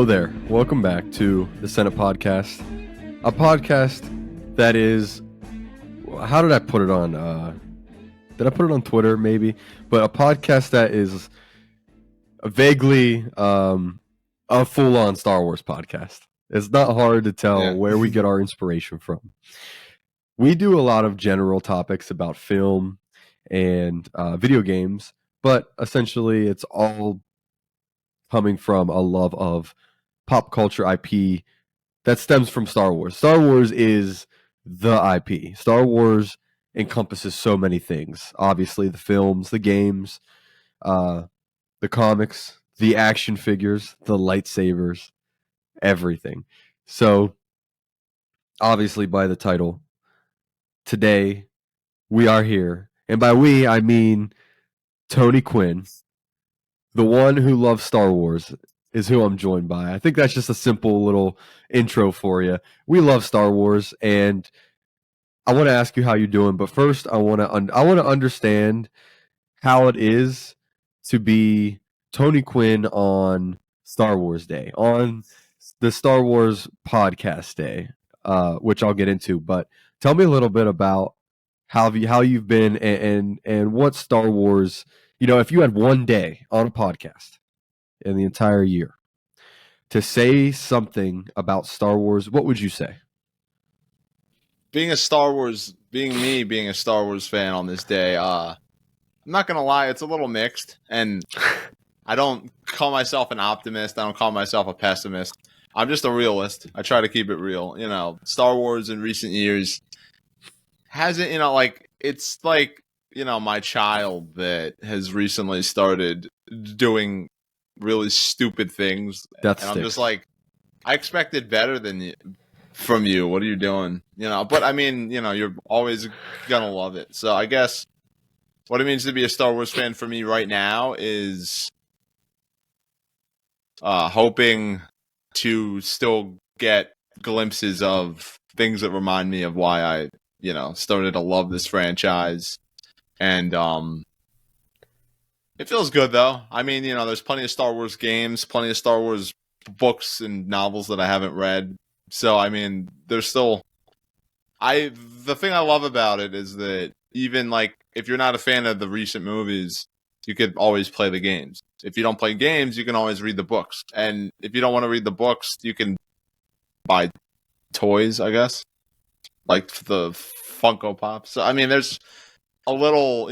Hello there. Welcome back to the Senate Podcast, a podcast that is, how did I put it on? Did I put it on Twitter maybe? But a podcast that is vaguely a full-on Star Wars podcast. It's not hard to tell where we get our inspiration from. We do a lot of general topics about film and video games, but essentially it's all coming from a love of pop culture IP that stems from Star Wars. Star Wars is the IP. Star Wars encompasses so many things. Obviously, the films, the games, the comics, the action figures, the lightsabers, everything. So, obviously, by the title, today we are here. And by we, I mean Tony Quinn, the one who loves Star Wars, is who I'm joined by. I think that's just a simple little intro for you. We love Star Wars, and I want to ask you how you're doing. But first, I want to understand how it is to be Tony Quinn on Star Wars Day, on the Star Wars Podcast Day, which I'll get into. But tell me a little bit about how you've been and what Star Wars. If you had one day on a podcast in the entire year to say something about Star Wars, what would you say? Being a Star Wars fan on this day, I'm not going to lie, it's a little mixed. And I don't call myself an optimist. I don't call myself a pessimist. I'm just a realist. I try to keep it real. Star Wars in recent years hasn't, it's like, my child that has recently started doing really stupid things. I'm just like, I expected better from you. What are you doing? But I mean, you're always gonna love it. So I guess what it means to be a Star Wars fan for me right now is hoping to still get glimpses of things that remind me of why I, started to love this franchise. And it feels good, though. I mean, there's plenty of Star Wars games, plenty of Star Wars books and novels that I haven't read. So, I mean, there's still... The thing I love about it is that even, if you're not a fan of the recent movies, you could always play the games. If you don't play games, you can always read the books. And if you don't want to read the books, you can buy toys, I guess. Like the Funko Pops. So, I mean, there's a little,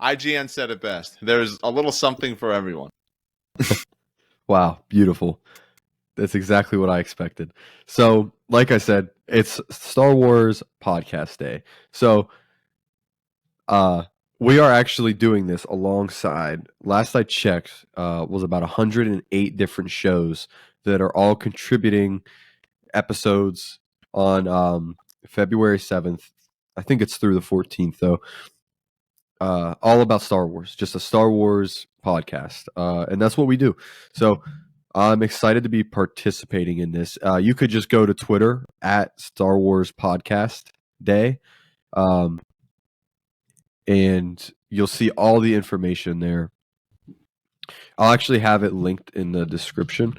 IGN said it best. There's a little something for everyone. Wow, beautiful. That's exactly what I expected. So, like I said, it's Star Wars Podcast Day. So, we are actually doing this alongside, last I checked, was about 108 different shows that are all contributing episodes on February 7th. I think it's through the 14th, though. All about Star Wars, just a Star Wars podcast. And that's what we do. So I'm excited to be participating in this. You could just go to Twitter at Star Wars Podcast Day. And you'll see all the information there. I'll actually have it linked in the description.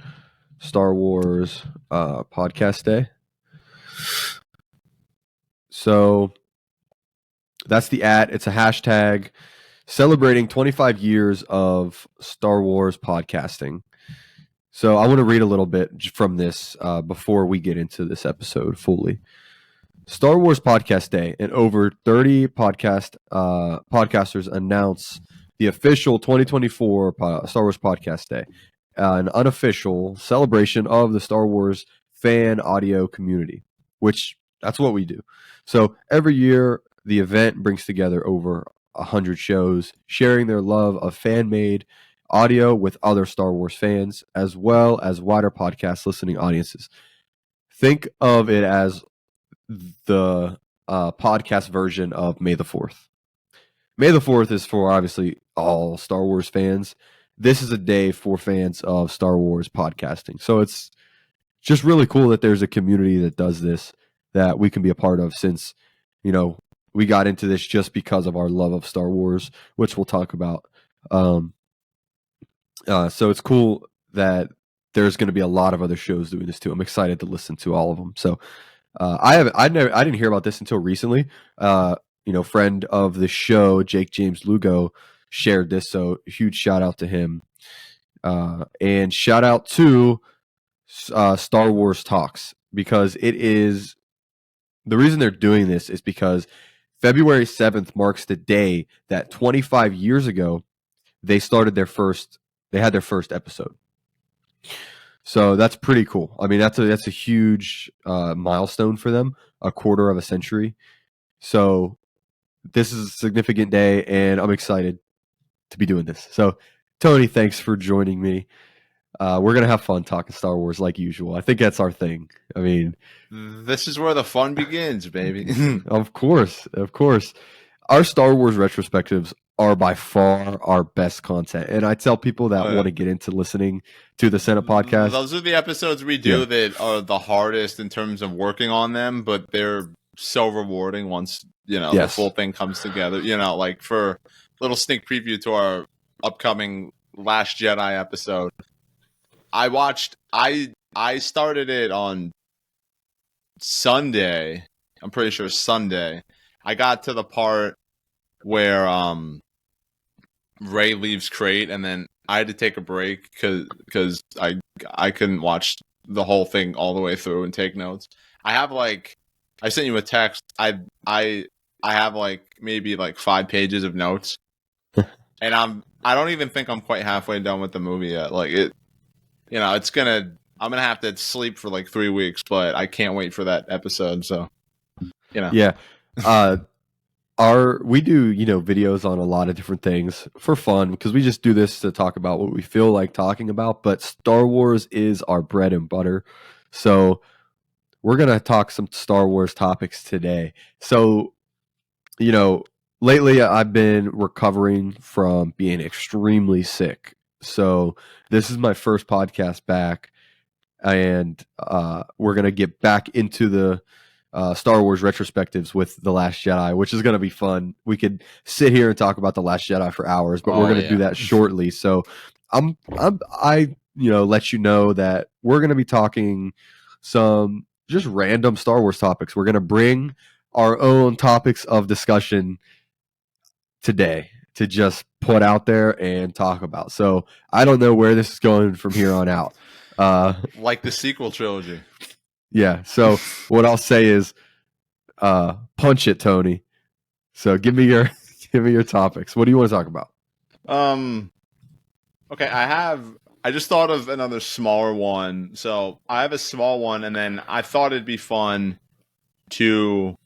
Star Wars Podcast Day. So that's the @ It's a hashtag celebrating 25 years of Star Wars podcasting. So I want to read a little bit from this before we get into this episode fully. Star Wars Podcast Day, and over 30 podcasters announce the official 2024 Star Wars Podcast Day, an unofficial celebration of the Star Wars fan audio community, which that's what we do. So every year, the event brings together over 100 shows, sharing their love of fan-made audio with other Star Wars fans, as well as wider podcast listening audiences. Think of it as the podcast version of May the 4th. May the 4th is for, obviously, all Star Wars fans. This is a day for fans of Star Wars podcasting. So it's just really cool that there's a community that does this, that we can be a part of, since, we got into this just because of our love of Star Wars, which we'll talk about. So it's cool that there's going to be a lot of other shows doing this too. I'm excited to listen to all of them. So I didn't hear about this until recently. Friend of the show, Jake James Lugo, shared this. So huge shout out to him. And shout out to Star Wars Talks, because it is the reason they're doing this is because February 7th marks the day that 25 years ago they had their first episode. So that's pretty cool. I mean, that's a huge milestone for them, a quarter of a century. So this is a significant day, and I'm excited to be doing this. So, Tony, thanks for joining me. We're gonna have fun talking Star Wars like usual. I think that's our thing. I mean, this is where the fun begins, baby. Of course. Our Star Wars retrospectives are by far our best content, and I tell people that want to get into listening to the Senate podcast. Those are the episodes we do that are the hardest in terms of working on them, but they're so rewarding once the full thing comes together. Like for a little sneak preview to our upcoming Last Jedi episode, I started it on Sunday. I'm pretty sure Sunday. I got to the part where Rey leaves Crate, and then I had to take a break because I couldn't watch the whole thing all the way through and take notes. I sent you a text. I have maybe 5 pages of notes, and I don't even think I'm quite halfway done with the movie yet. I'm gonna have to sleep for 3 weeks, but I can't wait for that episode. So, yeah. We do videos on a lot of different things for fun, because we just do this to talk about what we feel like talking about, but Star Wars is our bread and butter. So we're gonna talk some Star Wars topics today. So lately I've been recovering from being extremely sick, so this is my first podcast back, and we're gonna get back into the Star Wars retrospectives with The Last Jedi, which is going to be fun. We could sit here and talk about The Last Jedi for hours, but we're going to do that shortly. So I let you know that we're going to be talking some just random Star Wars topics. We're going to bring our own topics of discussion today to just put out there and talk about. So I don't know where this is going from here on out. Like the sequel trilogy. Yeah. So what I'll say is, punch it, Tony. So give me your topics. What do you want to talk about? Okay, I just thought of another smaller one. So I have a small one, and then I thought it'd be fun to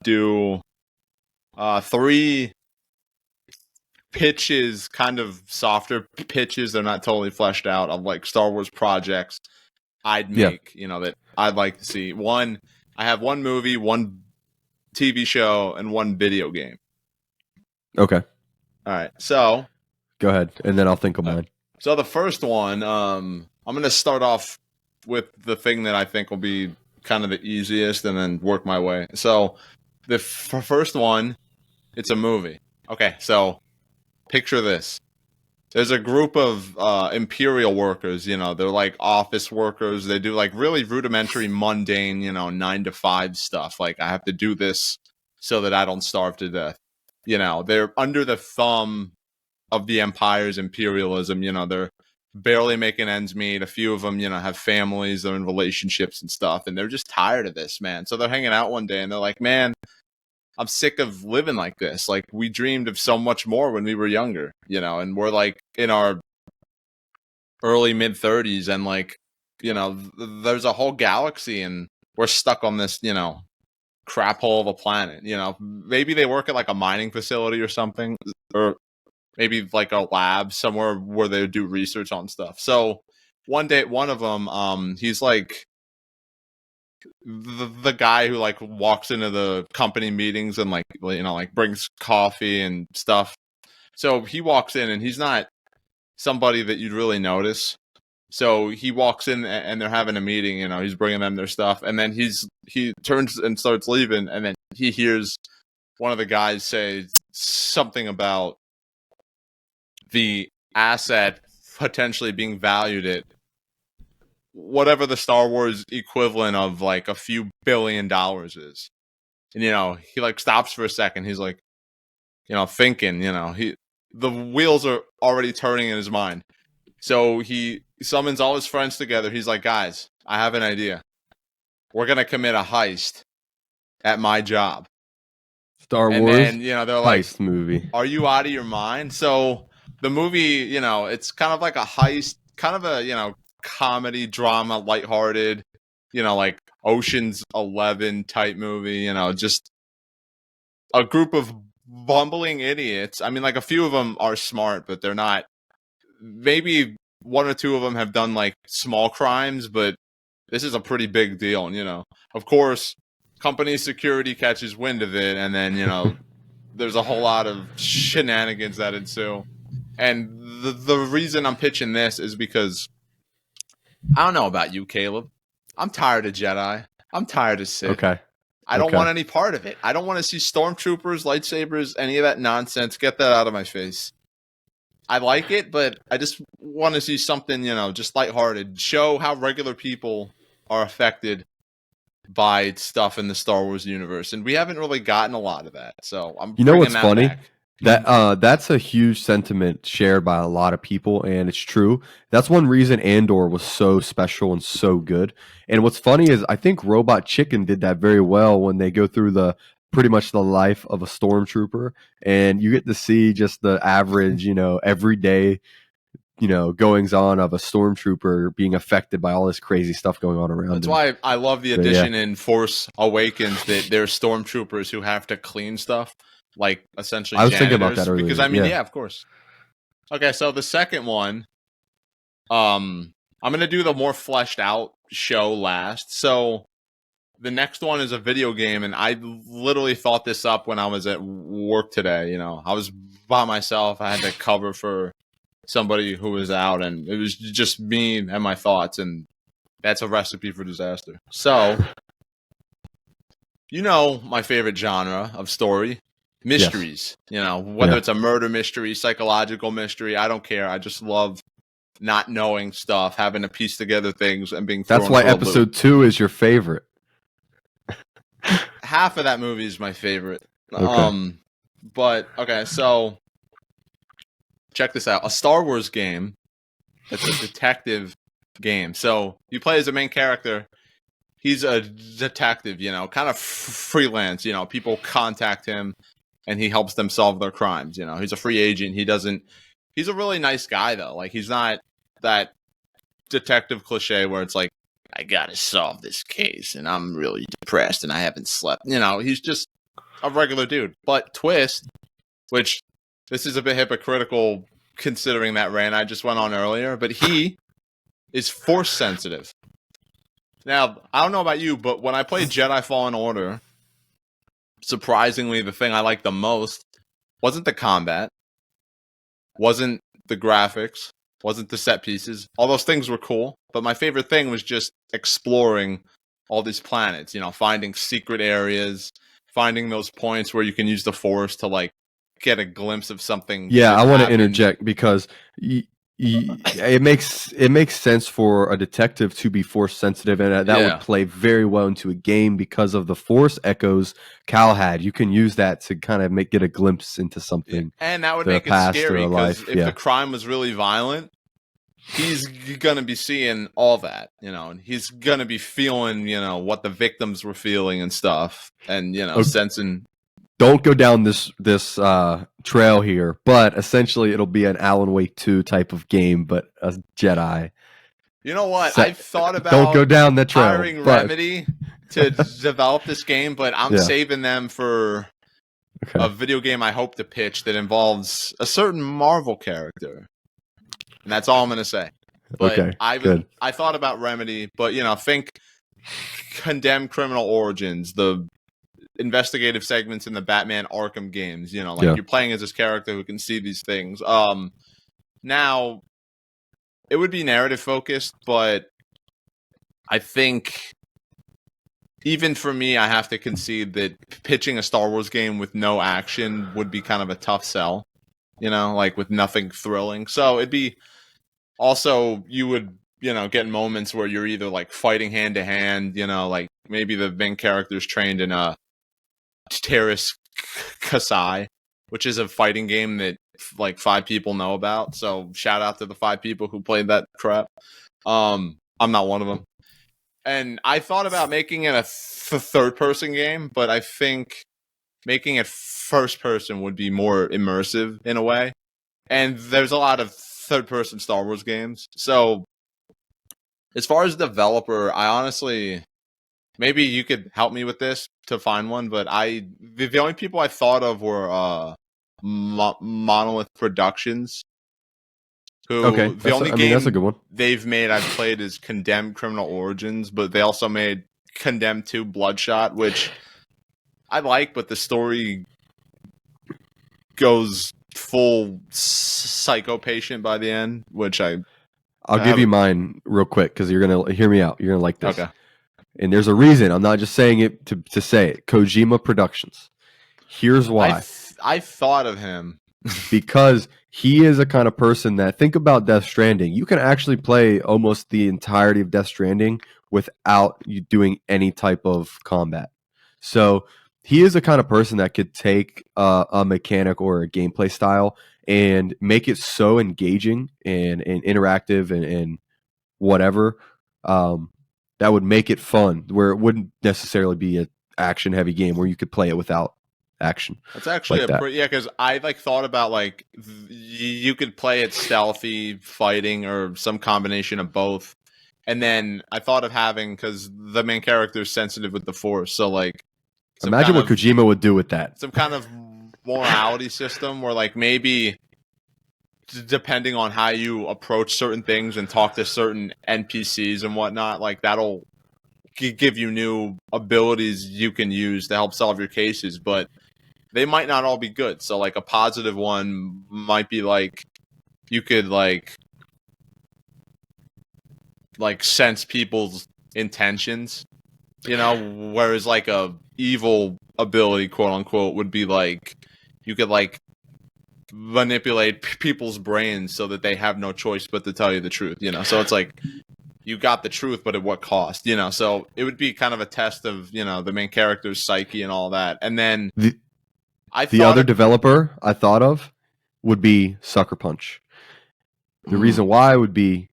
do 3 pitches, kind of softer pitches. They're not totally fleshed out, of Star Wars projects I'd make, that I'd like to see. I have 1 movie, 1 TV show, and 1 video game. Okay. All right. So go ahead, and then I'll think of mine. So the first one, I'm going to start off with the thing that I think will be kind of the easiest, and then work my way. So the first one, it's a movie. Okay. So picture this. There's a group of Imperial workers, they're like office workers. They do really rudimentary, mundane, 9 to 5 stuff. I have to do this so that I don't starve to death. They're under the thumb of the Empire's imperialism. They're barely making ends meet. A few of them, have families, they're in relationships and stuff, and they're just tired of this, man. So they're hanging out one day, and they're like, man, I'm sick of living like this. We dreamed of so much more when we were younger, and we're in our early mid 30s, and there's a whole galaxy, and we're stuck on this, crap hole of a planet. Maybe they work at a mining facility or something, or maybe a lab somewhere where they do research on stuff. So one day, one of them, he's the guy who walks into the company meetings and brings coffee and stuff. So he walks in, and he's not somebody that you'd really notice. So he walks in, and they're having a meeting, he's bringing them their stuff, and then he turns and starts leaving, and then he hears one of the guys say something about the asset potentially being valued at whatever the Star Wars equivalent of like a few $billion is. And he like stops for a second. He's like, thinking, the wheels are already turning in his mind. So he summons all his friends together. He's like, guys, I have an idea. We're going to commit a heist at my job. Star And Wars then, they're like, heist movie. are you out of your mind? So the movie, it's kind of like a heist, kind of a, comedy, drama, lighthearted, like Ocean's 11 type movie, just a group of bumbling idiots. I mean, like a few of them are smart, but they're not. Maybe one or two of them have done like small crimes, but this is a pretty big deal. And, of course, company security catches wind of it, and then, there's a whole lot of shenanigans that ensue. And the reason I'm pitching this is because I don't know about you, Caleb. I'm tired of Jedi. I'm tired of Sith. Okay. I don't want any part of it. I don't want to see stormtroopers, lightsabers, any of that nonsense. Get that out of my face. I like it, but I just want to see something, just lighthearted. Show how regular people are affected by stuff in the Star Wars universe, and we haven't really gotten a lot of that. So I'm. You know what's funny? Back. That's a huge sentiment shared by a lot of people, and it's true. That's one reason Andor was so special and so good. And what's funny is I think Robot Chicken did that very well when they go through pretty much the life of a stormtrooper, and you get to see just the average, everyday, goings on of a stormtrooper being affected by all this crazy stuff going on around. That's why I love the addition in Force Awakens that there's stormtroopers who have to clean stuff. Like essentially, I was thinking about that earlier. Because I mean, yeah, of course. Okay, so the second one, I'm gonna do the more fleshed out show last. So the next one is a video game, and I literally thought this up when I was at work today. I was by myself. I had to cover for somebody who was out, and it was just me and my thoughts, and that's a recipe for disaster. So, my favorite genre of story. Mysteries, whether it's a murder mystery, psychological mystery, I don't care. I just love not knowing stuff, having to piece together things, and being thrown. That's why episode 2 is your favorite. Half of that movie is my favorite. Okay. But okay, so check this out: a Star Wars game. It's a detective game. So you play as a main character. He's a detective, kind of freelance. People contact him, and he helps them solve their crimes. He's a free agent. He's a really nice guy, though. Like, he's not that detective cliche where it's like, I gotta solve this case, and I'm really depressed, and I haven't slept. He's just a regular dude. But twist, which this is a bit hypocritical considering that rant I just went on earlier, but he is force sensitive. Now, I don't know about you, but when I played Jedi Fallen Order, surprisingly, the thing I liked the most wasn't the combat, wasn't the graphics, wasn't the set pieces. All those things were cool, but my favorite thing was just exploring all these planets, finding secret areas, finding those points where you can use the Force to, like, get a glimpse of something. Yeah, I want to interject because it makes sense for a detective to be force sensitive, and that would play very well into a game because of the Force echoes Cal had. You can use that to kind of get a glimpse into something, and that would make it scary because if the crime was really violent, he's gonna be seeing all that, and he's gonna be feeling, what the victims were feeling and stuff, and sensing. Don't go down this trail here, but essentially it'll be an Alan Wake 2 type of game, but a Jedi. You know what? I've thought about don't go down that trail. Hiring Remedy to develop this game, but I'm saving them for a video game I hope to pitch that involves a certain Marvel character, and that's all I'm going to say. But I thought about Remedy, but think Condemned Criminal Origins, the investigative segments in the Batman Arkham games, you're playing as this character who can see these things. Now it would be narrative focused, but I think even for me, I have to concede that pitching a Star Wars game with no action would be kind of a tough sell, like with nothing thrilling. So it'd be also, you would get moments where you're either like fighting hand to hand, like maybe the main character's trained in a Terrace Kasai, which is a fighting game that like 5 people know about. So shout out to the 5 people who played that crap. I'm not one of them. And I thought about making it a third person game, but I think making it first person would be more immersive in a way. And there's a lot of third person Star Wars games. So as far as developer, I honestly, maybe you could help me with this to find one, but the only people I thought of were Monolith Productions, who Okay, the only game that's a good one. they've made I've played is Condemned Criminal Origins, but they also made Condemned 2 Bloodshot, which I like, but the story goes full psycho patient by the end, which I'll give you mine real quick because you're gonna hear me out. You're gonna like this. Okay. And there's a reason. I'm not just saying it to say it. Kojima Productions. Here's why. I thought of him because he is a kind of person that, think about Death Stranding. You can actually play almost the entirety of Death Stranding without you doing any type of combat. So he is the kind of person that could take a mechanic or a gameplay style and make it so engaging and interactive and whatever, that would make it fun, where it wouldn't necessarily be an action heavy game where you could play it without action. That's actually like because I like thought about like you could play it stealthy, fighting, or some combination of both. And then I thought of having, because the main character is sensitive with the Force, so like imagine what Kojima would do with that. Some kind of morality system where like maybe depending on how you approach certain things and talk to certain NPCs and whatnot, like that'll give you new abilities you can use to help solve your cases, but they might not all be good. So like a positive one might be like you could like sense people's intentions, whereas like a evil ability, quote unquote, would be like you could like manipulate people's brains so that they have no choice but to tell you the truth, so it's like you got the truth, but at what cost, so it would be kind of a test of the main character's psyche and all that. And then the other developer I thought of would be Sucker Punch. The reason why would be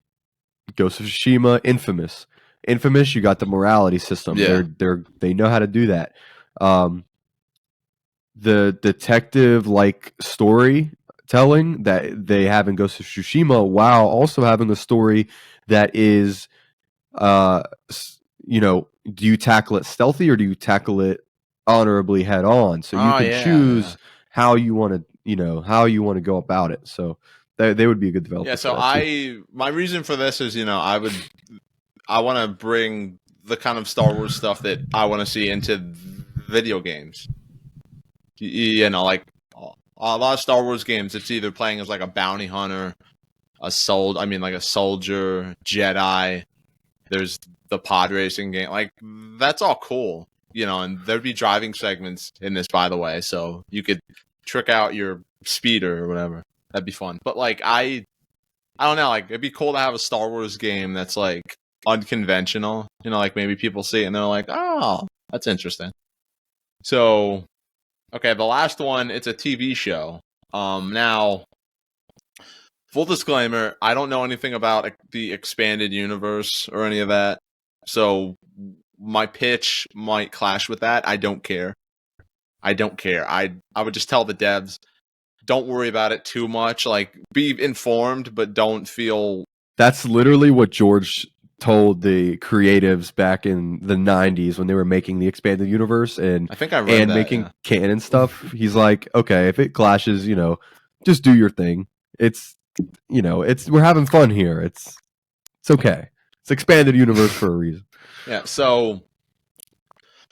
Ghost of Tsushima, Infamous, you got the morality system. They know how to do that. The detective like story telling that they have in Ghost of Tsushima, while also having a story that is do you tackle it stealthy or do you tackle it honorably head on? So you can choose how you want to go about it. So they would be a good developer. Yeah, so my reason for this is, I want to bring the kind of Star Wars stuff that I want to see into video games. Like a lot of Star Wars games, it's either playing as like a bounty hunter, like a soldier, Jedi. There's the pod racing game. Like that's all cool, and there'd be driving segments in this, by the way, so you could trick out your speeder or whatever. That'd be fun. But like I don't know, like it'd be cool to have a Star Wars game that's like unconventional. Like maybe people see it and they're like, oh, that's interesting. So okay, the last one, it's a TV show. Now, full disclaimer, I don't know anything about the expanded universe or any of that. So my pitch might clash with that. I don't care. I would just tell the devs, don't worry about it too much. Like, be informed, but don't feel... That's literally what George told the creatives back in the 90s when they were making the expanded universe and I think I read that, making canon stuff. He's like, okay, if it clashes, just do your thing. It's we're having fun here. It's okay. It's expanded universe for a reason. Yeah, so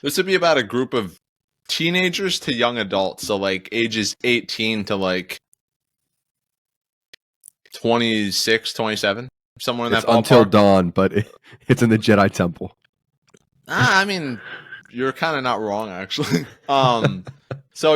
this would be about a group of teenagers to young adults, so like ages 18 to like 26, 27. Somewhere in that ballpark. Until dawn, but it's in the Jedi Temple. I mean, you're kind of not wrong, actually. So,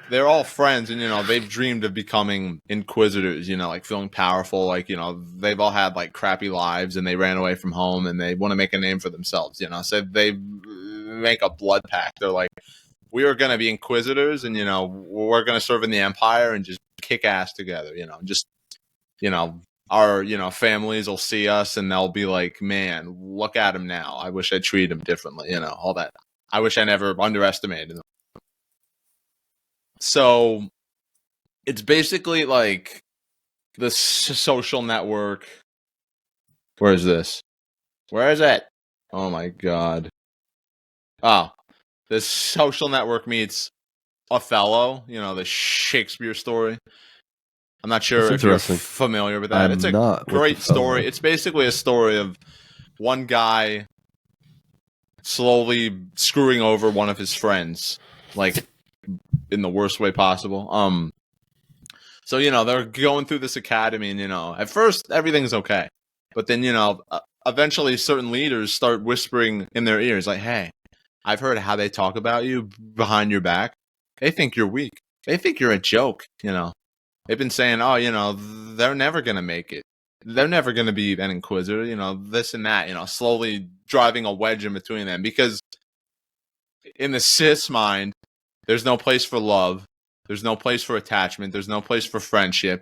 they're all friends, and they've dreamed of becoming inquisitors. Like feeling powerful. Like they've all had like crappy lives, and they ran away from home, and they want to make a name for themselves. So they make a blood pact. They're like, we are going to be inquisitors, and we're going to serve in the empire and just kick ass together. Just our families will see us, and they'll be like, man, look at him now. I wish I treated him differently. All that. I wish I never underestimated him. So it's basically like the social network. Where is this? Where is it? Oh my god. Oh, this social network meets Othello, the Shakespeare story. I'm not sure if you're familiar with that. It's a great story. It's basically a story of one guy slowly screwing over one of his friends, like in the worst way possible. So they're going through this academy, and at first everything's okay, but then eventually certain leaders start whispering in their ears, like, "Hey, I've heard how they talk about you behind your back. They think you're weak. They think you're a joke. They've been saying, oh, they're never gonna make it. They're never gonna be an inquisitor. This and that. Slowly driving a wedge in between them, because in the Sith's mind, there's no place for love. There's no place for attachment. There's no place for friendship.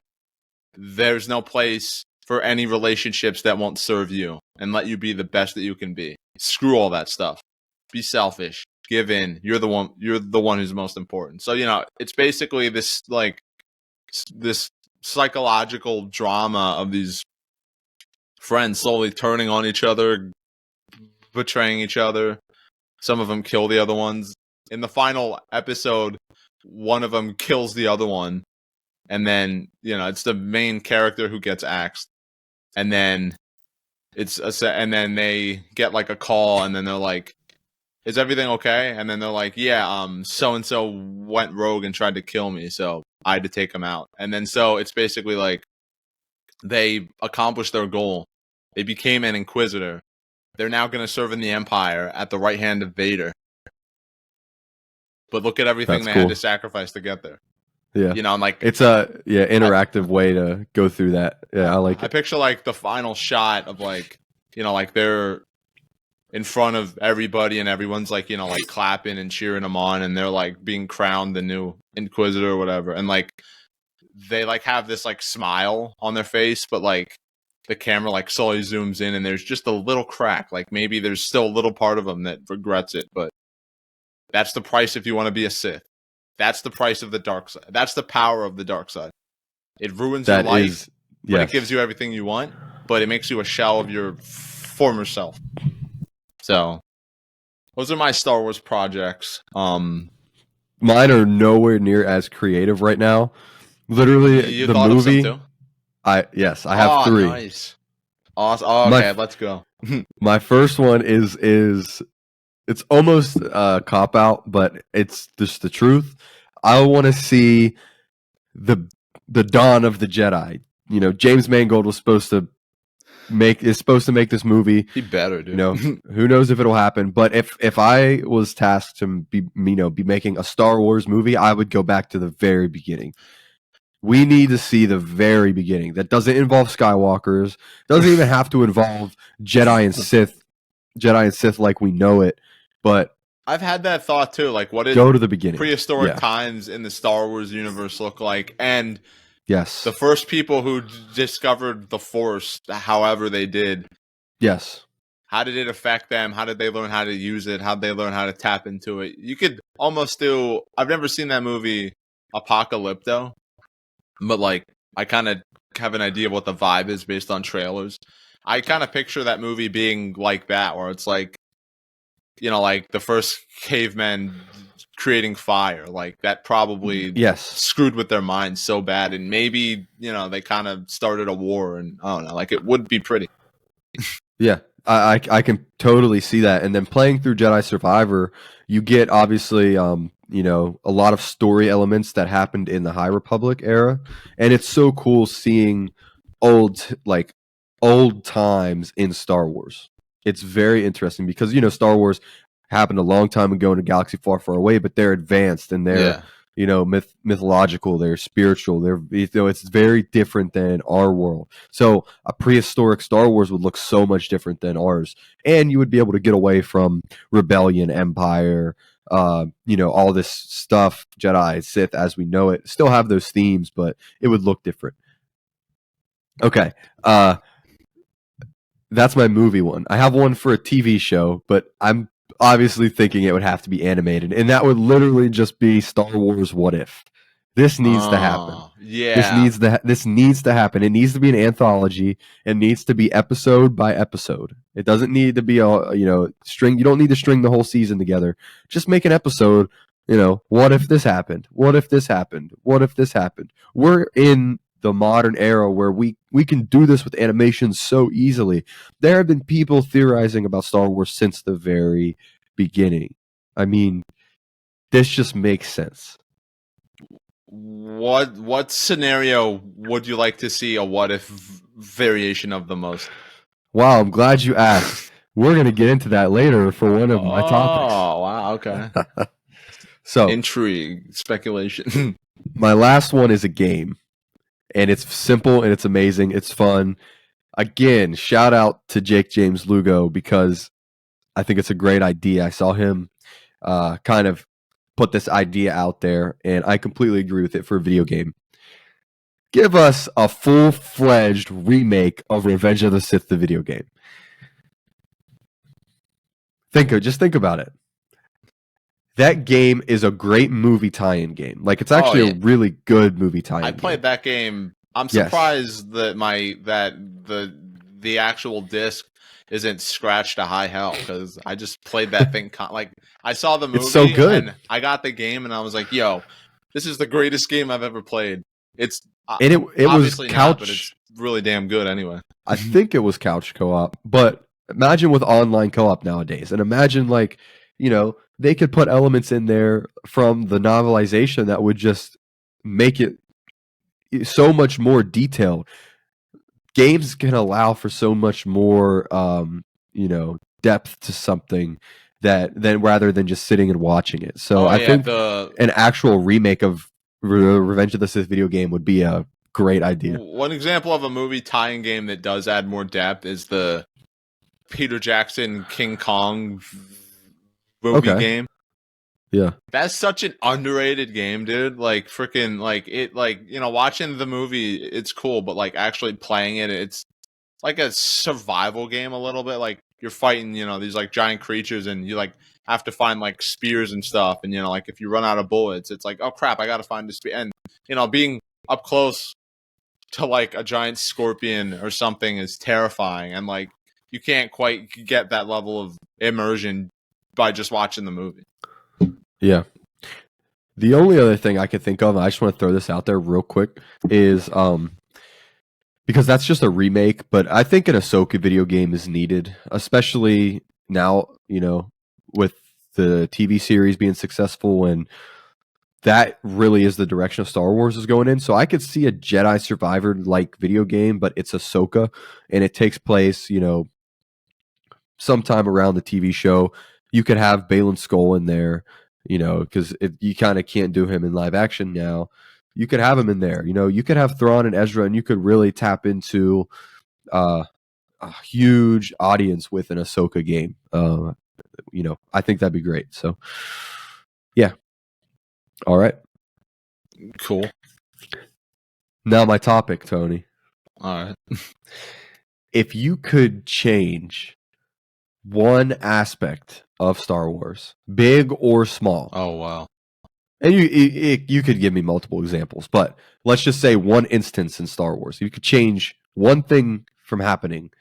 There's no place for any relationships that won't serve you and let you be the best that you can be. Screw all that stuff. Be selfish. Give in. You're the one who's most important. So, it's basically this psychological drama of these friends slowly turning on each other, betraying each other. Some of them kill the other ones. In the final episode, one of them kills the other one, and then it's the main character who gets axed, and then and then they get like a call, and then they're like, "Is everything okay?" And then they're like, "Yeah, so and so went rogue and tried to kill me, so I had to take him out." And then so it's basically like they accomplished their goal. They became an inquisitor. They're now going to serve in the Empire at the right hand of Vader. But look at everything they had to sacrifice to get there. Yeah. I'm like, it's a interactive way to go through that. Yeah, I like it. I picture like the final shot of like, like they're in front of everybody and everyone's like, like clapping and cheering them on, and they're like being crowned the new Inquisitor or whatever. And like they like have this like smile on their face, but like the camera like slowly zooms in and there's just a little crack. Like maybe there's still a little part of them that regrets it, but that's the price if you want to be a Sith. That's the price of the dark side. That's the power of the dark side. It ruins your life, but it gives you everything you want, but it makes you a shell of your former self. So, those are my Star Wars projects. Mine are nowhere near as creative right now. Literally, you the thought movie. Of some too? I have 3. Nice. Awesome. Oh, okay, let's go. My first one is it's almost a cop out, but it's just the truth. I want to see the dawn of the Jedi. James Mangold was supposed to make this movie. He better, dude. Who knows if it'll happen? But if I was tasked to be making a Star Wars movie, I would go back to the very beginning. We need to see the very beginning. That doesn't involve Skywalkers. Doesn't even have to involve Jedi and Sith like we know it. But I've had that thought too. Like, what did go to the beginning? Prehistoric times in the Star Wars universe look like? And yes, the first people who discovered the Force, however they did. Yes. How did it affect them? How did they learn how to use it? How did they learn how to tap into it? You could almost do. I've never seen that movie, Apocalypto, but like I kind of have an idea of what the vibe is based on trailers. I kind of picture that movie being like that, where it's like, like the first cavemen creating fire, like that probably screwed with their minds so bad, and maybe they kind of started a war, and I don't know, like it would be pretty. Yeah, I can totally see that. And then playing through Jedi Survivor, you get obviously a lot of story elements that happened in the High Republic era, and it's so cool seeing old times in Star Wars. It's very interesting because Star Wars happened a long time ago in a galaxy far, far away, but they're advanced and they're mythological, they're spiritual, it's very different than our world. So a prehistoric Star Wars would look so much different than ours, and you would be able to get away from rebellion, empire, all this stuff, Jedi, Sith as we know it. Still have those themes, but it would look different. Okay. That's my movie one. I have one for a TV show, but I'm obviously thinking it would have to be animated, and that would literally just be Star Wars What If. This needs to happen. Yeah. This needs to happen. It needs to be an anthology. It needs to be episode by episode. It doesn't need to be a string. You don't need to string the whole season together. Just make an episode. What if this happened? What if this happened? What if this happened? We're in the modern era where we can do this with animation so easily. There have been people theorizing about Star Wars since the very beginning. I mean, this just makes sense. What scenario would you like to see a what if variation of the most? Wow, I'm glad you asked. We're going to get into that later for one of my topics. Oh, wow, okay. So, intrigue, speculation. My last one is a game, and it's simple and it's amazing. It's fun. Again, shout out to Jake James Lugo because I think it's a great idea. I saw him kind of put this idea out there, and I completely agree with it for a video game. Give us a full-fledged remake of Revenge of the Sith, the video game. Just think about it. That game is a great movie tie-in game. Like, it's actually a really good movie tie-in. I played that game. I'm surprised that the actual disc isn't scratched to high hell, because I just played that thing. I saw the movie. It's so good. And I got the game, and I was like, "Yo, this is the greatest game I've ever played." It's and it was couch, not, but it's really damn good anyway. I think it was couch co-op, but imagine with online co-op nowadays, and imagine they could put elements in there from the novelization that would just make it so much more detailed. Games can allow for so much more, depth to something than rather than just sitting and watching it. So I think an actual remake of Revenge of the Sith video game would be a great idea. One example of a movie tie-in game that does add more depth is the Peter Jackson King Kong movie game. Yeah. That's such an underrated game, dude. Like, freaking, watching the movie, it's cool, but, actually playing it, it's like a survival game a little bit. Like, you're fighting, these, giant creatures, and you, have to find, spears and stuff. And, if you run out of bullets, it's like, oh, crap, I gotta find a spear. And, being up close to, a giant scorpion or something is terrifying. And, you can't quite get that level of immersion by just watching the movie. Yeah. The only other thing I could think of, and I just want to throw this out there real quick, is because that's just a remake, but I think an Ahsoka video game is needed, especially now, with the TV series being successful, and that really is the direction of Star Wars is going in. So I could see a Jedi Survivor-like video game, but it's Ahsoka, and it takes place, sometime around the TV show. You could have Baylan Skoll in there, because you kind of can't do him in live action now. You could have him in there. You could have Thrawn and Ezra, and you could really tap into a huge audience with an Ahsoka game. I think that'd be great. So, yeah. All right. Cool. Now my topic, Tony. All right. If you could change one aspect of Star Wars, big or small. Oh, wow. And you could give me multiple examples, but let's just say one instance in Star Wars. If you could change one thing from happening,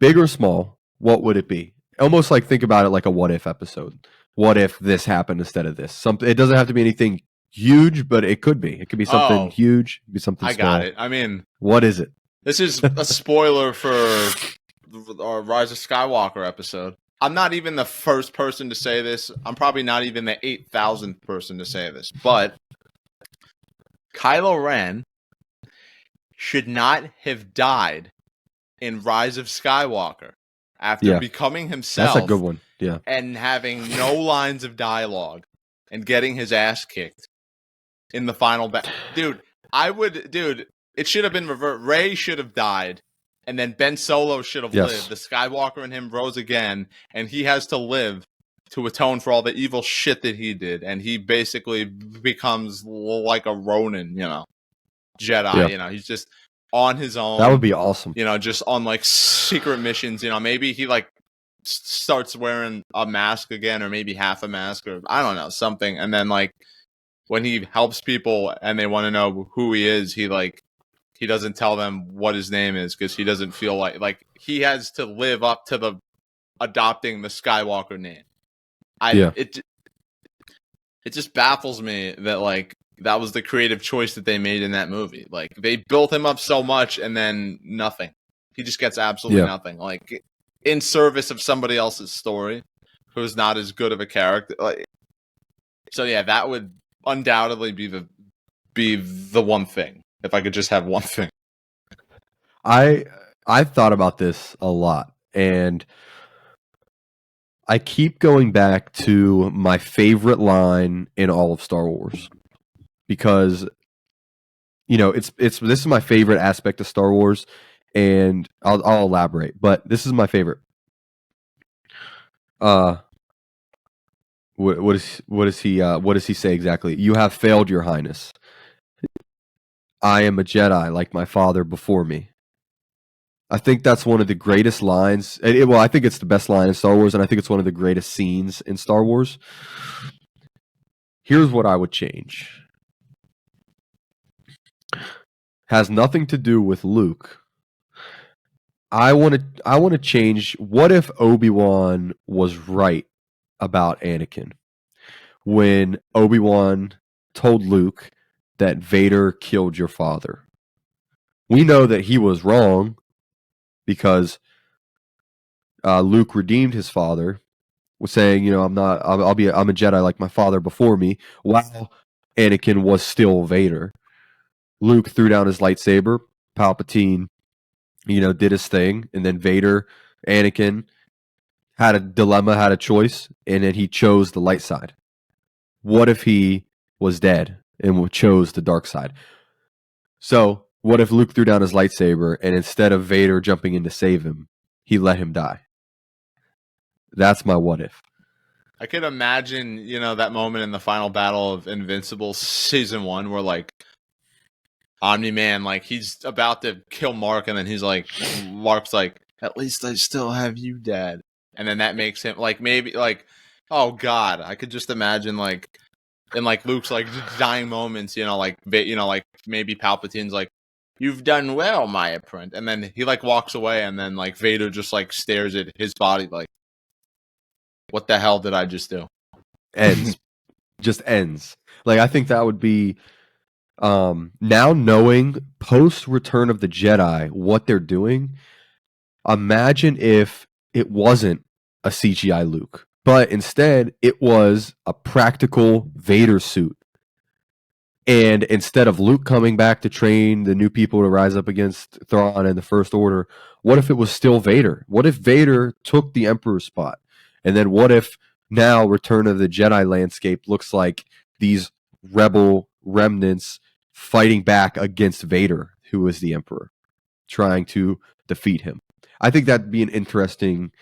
big or small, what would it be? Almost think about it like a what if episode. What if this happened instead of this? It doesn't have to be anything huge, but it could be. It could be something huge. It could be something small. I got it. I mean, what is it? This is a spoiler for our Rise of Skywalker episode. I'm not even the first person to say this. I'm probably not even the 8,000th person to say this. But Kylo Ren should not have died in Rise of Skywalker after becoming himself. That's a good one. Yeah. And having no lines of dialogue. and getting his ass kicked in the final battle. Dude, it should have been reversed. Rey should have died, and then Ben Solo should have lived. The Skywalker and him rose again, and he has to live to atone for all the evil shit that he did, and he basically becomes like a Ronin, Jedi. He's just on his own. That would be awesome. Just on like secret missions. Maybe he like starts wearing a mask again, or maybe half a mask, or I don't know, something. And then like when he helps people and they want to know who he is, he doesn't tell them what his name is because he doesn't feel like he has to live up to the adopting the Skywalker name. It just baffles me that like that was the creative choice that they made in that movie. Like they built him up so much and then nothing. He just gets absolutely nothing. Like in service of somebody else's story, who's not as good of a character. Like, so yeah, that would undoubtedly be the one thing. If I could just have one thing. I've thought about this a lot, and I keep going back to my favorite line in all of Star Wars because this is my favorite aspect of Star Wars, and I'll elaborate, but this is my favorite. What does he say exactly? You have failed, Your Highness. I am a Jedi like my father before me. I think that's one of the greatest lines. I think it's the best line in Star Wars, and I think it's one of the greatest scenes in Star Wars. Here's what I would change. Has nothing to do with Luke. I want to change. What if Obi-Wan was right about Anakin when Obi-Wan told Luke that Vader killed your father? We know that he was wrong because Luke redeemed his father, was saying, I'm a Jedi like my father before me, while Anakin was still Vader. Luke threw down his lightsaber. Palpatine, did his thing, and then Anakin had a dilemma, had a choice, and then he chose the light side. What if he was dead and chose the dark side? So, what if Luke threw down his lightsaber, and instead of Vader jumping in to save him, he let him die? That's my what if. I could imagine, that moment in the final battle of Invincible Season 1 where, like, Omni-Man, like, he's about to kill Mark, and then he's like, Mark's like, at least I still have you, Dad. And then that makes him, like, maybe, like, oh, God. I could just imagine, like, in, like, Luke's, like, dying moments, like, maybe Palpatine's like, you've done well, my apprentice. And then he, like, walks away, and then, like, Vader just, like, stares at his body, like, what the hell did I just do? Ends. Just ends. Like, I think that would be, now knowing post Return of the Jedi what they're doing, imagine if it wasn't a CGI Luke, but instead it was a practical Vader suit. And instead of Luke coming back to train the new people to rise up against Thrawn and the First Order, what if it was still Vader? What if Vader took the Emperor's spot? And then what if now Return of the Jedi landscape looks like these rebel remnants fighting back against Vader, who is the Emperor, trying to defeat him? I think that'd be an interesting,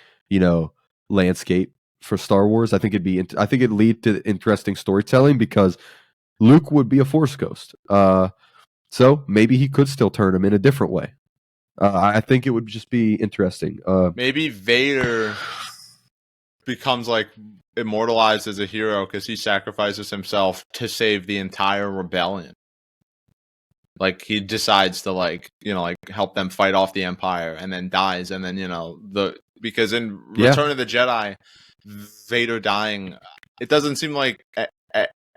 landscape for Star Wars. I think it'd lead to interesting storytelling because Luke would be a Force ghost. So maybe he could still turn him in a different way. I think it would just be interesting. Maybe Vader becomes like immortalized as a hero because he sacrifices himself to save the entire rebellion. Like he decides to help them fight off the Empire and then dies, and then because in Return of the Jedi, Vader dying, it doesn't seem like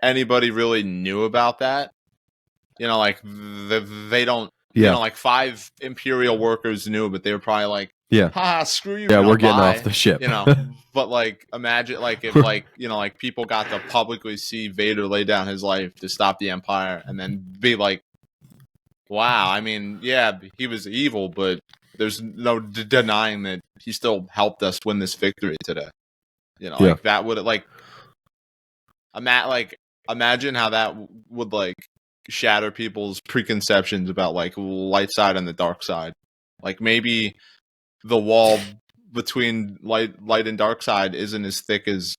anybody really knew about that. They don't. Like 5 Imperial workers knew, but they were probably like, "Ha, screw you." Yeah, we're getting off the ship. But like, imagine if people got to publicly see Vader lay down his life to stop the Empire, and then be like, "Wow, I mean, yeah, he was evil, but there's no denying that he still helped us win this victory today." That would Imagine how that would like shatter people's preconceptions about like light side and the dark side. Like maybe the wall between light and dark side isn't as thick as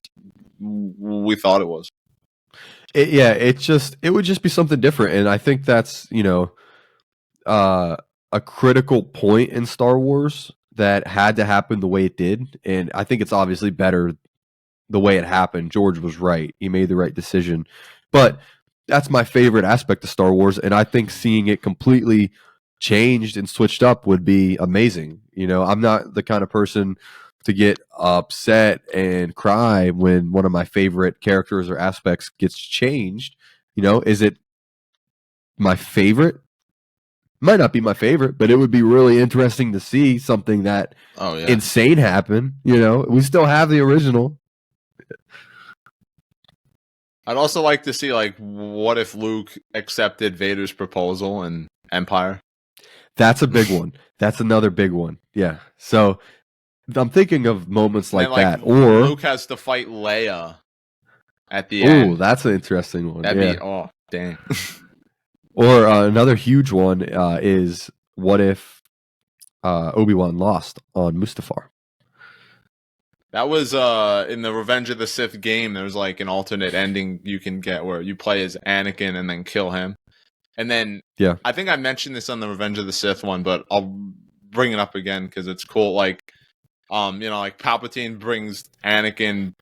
we thought it was. It would just be something different, and I think that's a critical point in Star Wars that had to happen the way it did, and I think it's obviously better the way it happened. George was right; he made the right decision, but that's my favorite aspect of Star Wars, and I think seeing it completely changed and switched up would be amazing. I'm not the kind of person to get upset and cry when one of my favorite characters or aspects gets changed. Is it my favorite? Might not be my favorite, but it would be really interesting to see something that insane happen. We still have the original. I'd also like to see, like, what if Luke accepted Vader's proposal in Empire? That's a big one. That's another big one. Yeah. So I'm thinking of moments like that. Or Luke has to fight Leia at the end. Oh, that's an interesting one. That'd be, dang. Or another huge one is what if Obi-Wan lost on Mustafar? That was in the Revenge of the Sith game. There's like an alternate ending you can get where you play as Anakin and then kill him. And then I think I mentioned this on the Revenge of the Sith one, but I'll bring it up again because it's cool. Like, like Palpatine brings Anakin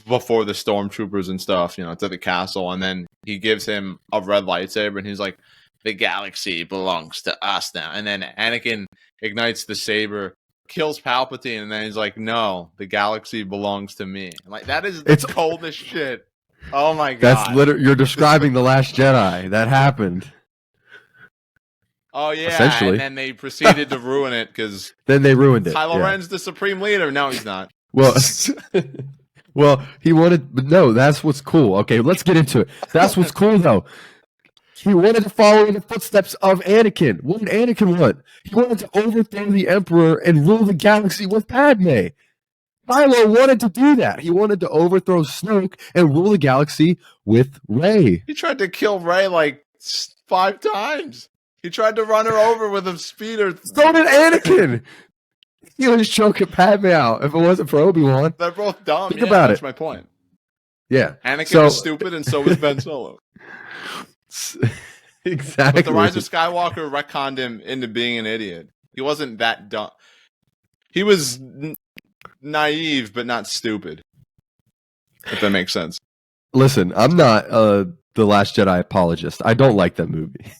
before the stormtroopers and stuff, to the castle, and then he gives him a red lightsaber, and he's like, "The galaxy belongs to us now." And then Anakin ignites the saber, kills Palpatine, and then he's like, "No, the galaxy belongs to me." And like that is the coldest shit. Oh my god! That's literally you're describing the Last Jedi. That happened. Oh yeah, essentially. And then they proceeded to ruin it because then they ruined it. Kylo Ren's the supreme leader. No, he's not. Well, well, he wanted, but no, that's what's cool. Okay, let's get into it. That's what's cool though. He wanted to follow in the footsteps of Anakin. What did Anakin want? He wanted to overthrow the Emperor and rule the galaxy with Padme. Kylo wanted to do that. He wanted to overthrow Snoke and rule the galaxy with Rey. He tried to kill Rey like 5 times. He tried to run her over with a speeder. So did Anakin. He was choking Padme out if it wasn't for Obi-Wan. They're both dumb. Think about that's it. My point. Yeah. Anakin was stupid and so was Ben Solo. Exactly. But the Rise of Skywalker retconned him into being an idiot. He wasn't that dumb. He was naive, but not stupid. If that makes sense. Listen, I'm not the Last Jedi apologist. I don't like that movie.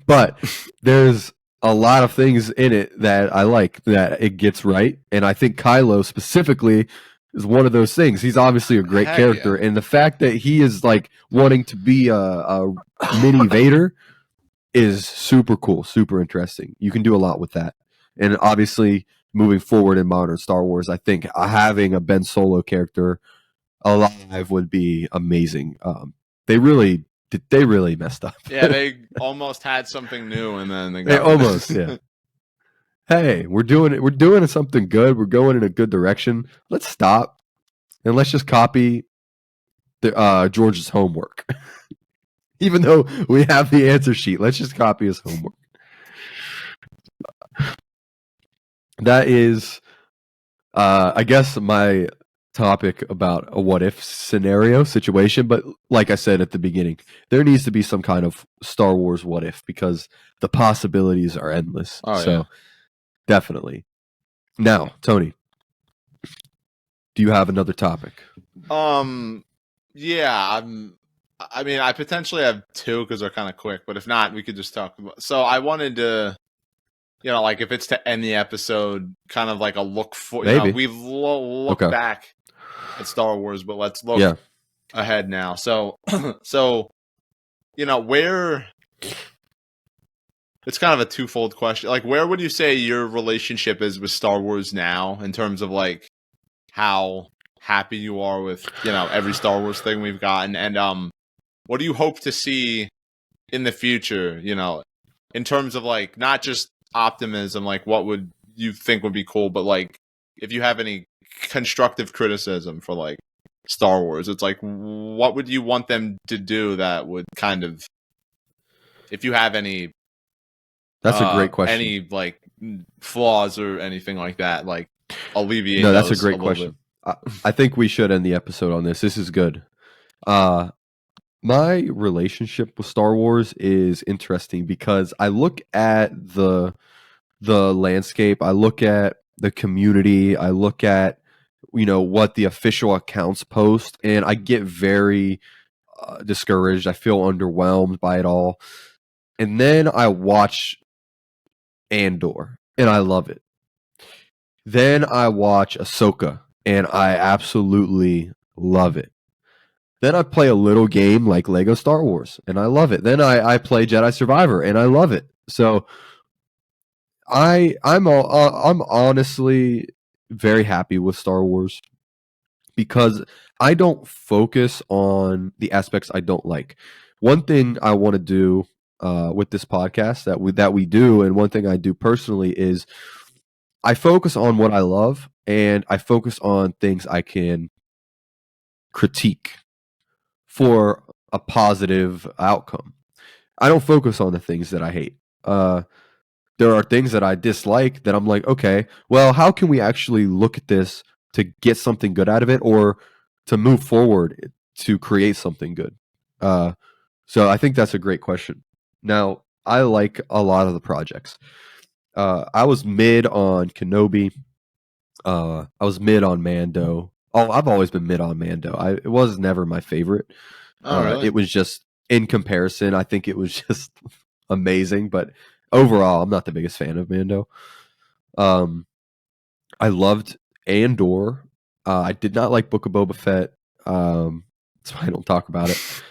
But there's a lot of things in it that I like that it gets right. And I think Kylo specifically is one of those things. He's obviously a great character. Yeah. And the fact that he is like wanting to be a mini Vader is super cool, super interesting. You can do a lot with that. And obviously moving forward in modern Star Wars, I think having a Ben Solo character alive would be amazing. They really messed up. Yeah, they almost had something new, and then they almost, yeah. Hey, we're doing something good. We're going in a good direction. Let's stop and let's just copy George's homework. Even though we have the answer sheet, let's just copy his homework. That is, I guess, my topic about a what if scenario situation, but like I said at the beginning, there needs to be some kind of Star Wars what if because the possibilities are endless. Definitely. Now, Tony, do you have another topic? Yeah, I mean, I potentially have 2 because they're kind of quick, but if not, we could just talk about. So I wanted to, like if it's to end the episode, kind of like a look for. Maybe we've looked back at Star Wars, but let's look ahead now. So, where it's kind of a twofold question. Like, where would you say your relationship is with Star Wars now in terms of like how happy you are with, every Star Wars thing we've gotten, and what do you hope to see in the future, in terms of like not just optimism, like what would you think would be cool, but like if you have any constructive criticism for like Star Wars? It's like, what would you want them to do that would kind of, if you have any, That's a great question. any like flaws or anything like that, like alleviate No, that's a those great little bit. question. I think we should end the episode on this. This is good. My relationship with Star Wars is interesting because I look at the landscape, I look at the community, I look at what the official accounts post, and I get very discouraged. I feel underwhelmed by it all, and then I watch Andor, and I love it. Then I watch Ahsoka, and I absolutely love it. Then I play a little game like Lego Star Wars, and I love it. Then I play Jedi Survivor, and I love it. So I'm honestly very happy with Star Wars because I don't focus on the aspects I don't like. One thing I want to do with this podcast that we do, and one thing I do personally is I focus on what I love, and I focus on things I can critique for a positive outcome. I don't focus on the things that I hate. There are things that I dislike that I'm like, okay, well, how can we actually look at this to get something good out of it, or to move forward to create something good? So I think that's a great question. Now, I like a lot of the projects. I was mid on Kenobi. I was mid on Mando. Oh, I've always been mid on Mando. It was never my favorite. Oh, really? It was just in comparison. I think it was just amazing, but overall, I'm not the biggest fan of Mando. I loved Andor. I did not like Book of Boba Fett. So I don't talk about it.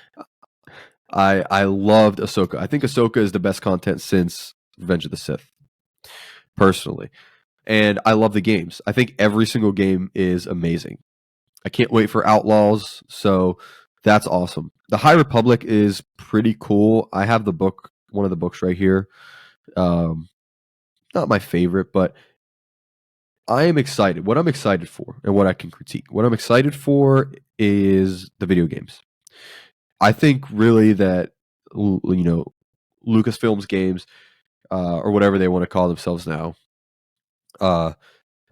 I loved Ahsoka. I think Ahsoka is the best content since Revenge of the Sith, personally. And I love the games. I think every single game is amazing. I can't wait for Outlaws, so that's awesome. The High Republic is pretty cool. I have the book, one of the books right here. Not my favorite, but I am excited. What I'm excited for and what I can critique. What I'm excited for is the video games. I think really that Lucasfilm's games, or whatever they want to call themselves now, are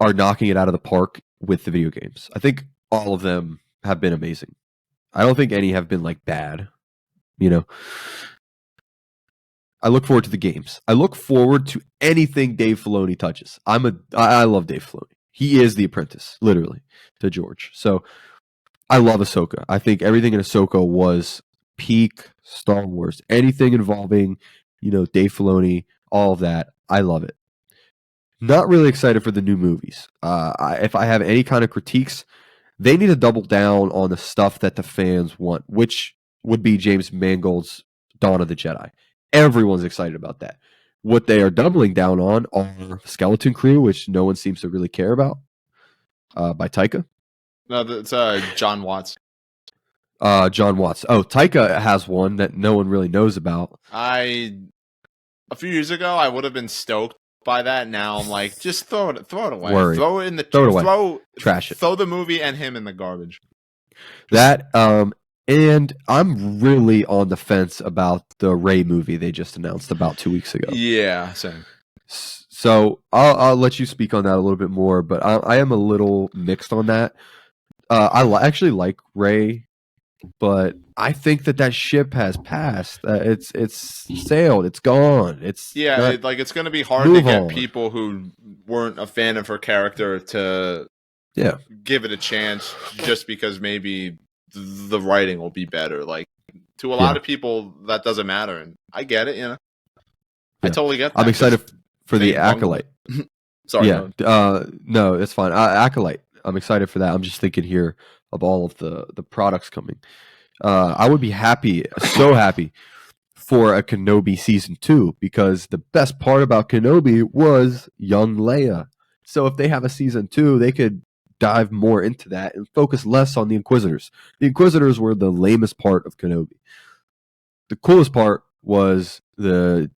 knocking it out of the park with the video games. I think all of them have been amazing. I don't think any have been like bad. I look forward to the games. I look forward to anything Dave Filoni touches. I love Dave Filoni. He is the apprentice, literally, to George. So I love Ahsoka. I think everything in Ahsoka was peak Star Wars. Anything involving, Dave Filoni, all of that. I love it. Not really excited for the new movies. If I have any kind of critiques, they need to double down on the stuff that the fans want, which would be James Mangold's Dawn of the Jedi. Everyone's excited about that. What they are doubling down on are Skeleton Crew, which no one seems to really care about, by Taika. No, it's John Watts. John Watts. Oh, Taika has one that no one really knows about. A few years ago, I would have been stoked by that. Now I'm like, just throw it away. Worried. Throw it in the trash it. Throw the movie and him in the garbage. That and I'm really on the fence about the Rey movie they just announced about 2 weeks ago. Yeah, same. So I'll let you speak on that a little bit more, but I am a little mixed on that. I actually like Rey, but I think that ship has passed. It's sailed. It's gone. It's it's going to be hard to get people who weren't a fan of her character to give it a chance just because maybe the writing will be better. Like, to a lot of people, that doesn't matter, and I get it. I totally get that. I'm excited for the Acolyte. Sorry. No, it's fine. Acolyte. I'm excited for that. I'm just thinking here of all of the products coming. I would be so happy for a Kenobi season 2, because the best part about Kenobi was young Leia. So if they have a season 2, they could dive more into that and focus less on the Inquisitors. The Inquisitors were the lamest part of Kenobi. The coolest part was the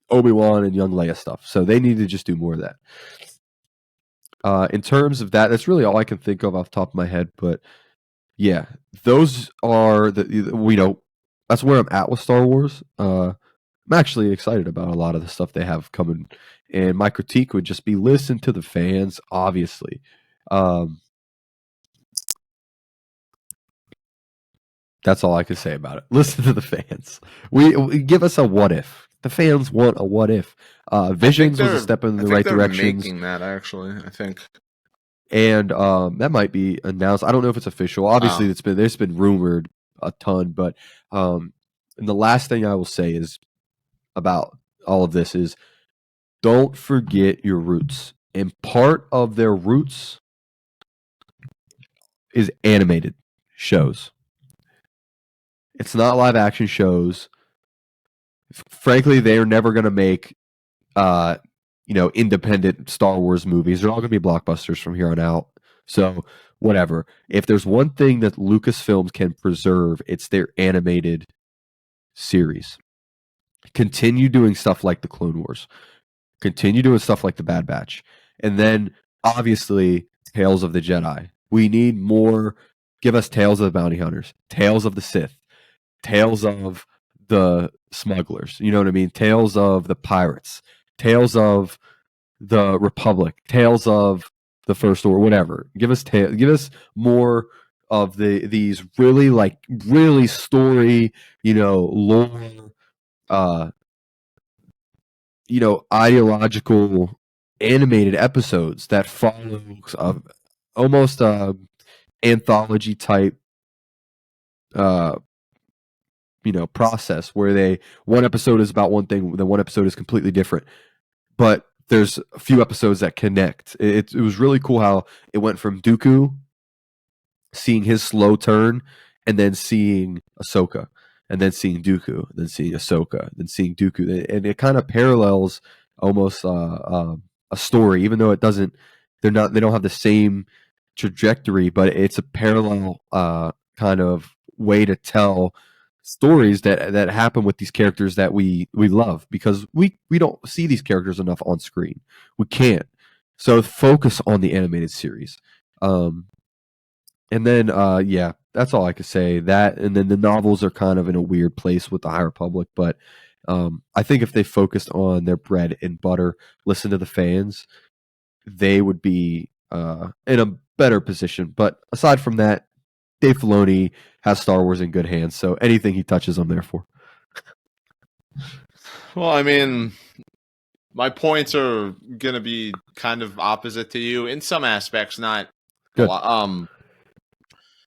Obi-Wan and young Leia stuff. So they need to just do more of that. In terms of that, that's really all I can think of off the top of my head. But yeah, those are that's where I'm at with Star Wars. I'm actually excited about a lot of the stuff they have coming, and my critique would just be listen to the fans. Obviously, um, that's all I can say about it. Listen to the fans. We give us a what if. The fans want a what if. Visions was a step in the right direction. Making that actually, I think. And that might be announced. I don't know if it's official. Obviously, there's been rumored a ton, but and the last thing I will say is about all of this is don't forget your roots. And part of their roots is animated shows. It's not live action shows. Frankly, they are never going to make independent Star Wars movies. They're all going to be blockbusters from here on out. So, whatever. If there's one thing that Lucasfilms can preserve, it's their animated series. Continue doing stuff like the Clone Wars. Continue doing stuff like the Bad Batch. And then, obviously, Tales of the Jedi. We need more. Give us Tales of the Bounty Hunters, Tales of the Sith, Tales of the Smugglers. You know what I mean? Tales of the Pirates, Tales of the Republic, Tales of the First Order, whatever. Give us more of these really story, lore, ideological animated episodes that follow almost anthology type process where one episode is about one thing, then one episode is completely different, but there's a few episodes that connect. It was really cool how it went from Dooku seeing his slow turn and then seeing Ahsoka and then seeing Dooku, then seeing Ahsoka, then seeing Dooku, and it kind of parallels almost a story, even though it doesn't. They don't have the same trajectory, but it's a parallel kind of way to tell stories that happen with these characters that we love, because we don't see these characters enough on screen. We can't. So focus on the animated series. And then that's all I could say. That, and then the novels are kind of in a weird place with the High Republic, but I think if they focused on their bread and butter, listen to the fans, they would be in a better position. But aside from that, Dave Filoni has Star Wars in good hands, so anything he touches, I'm there for. Well, I mean, my points are gonna be kind of opposite to you in some aspects, not good. A lot.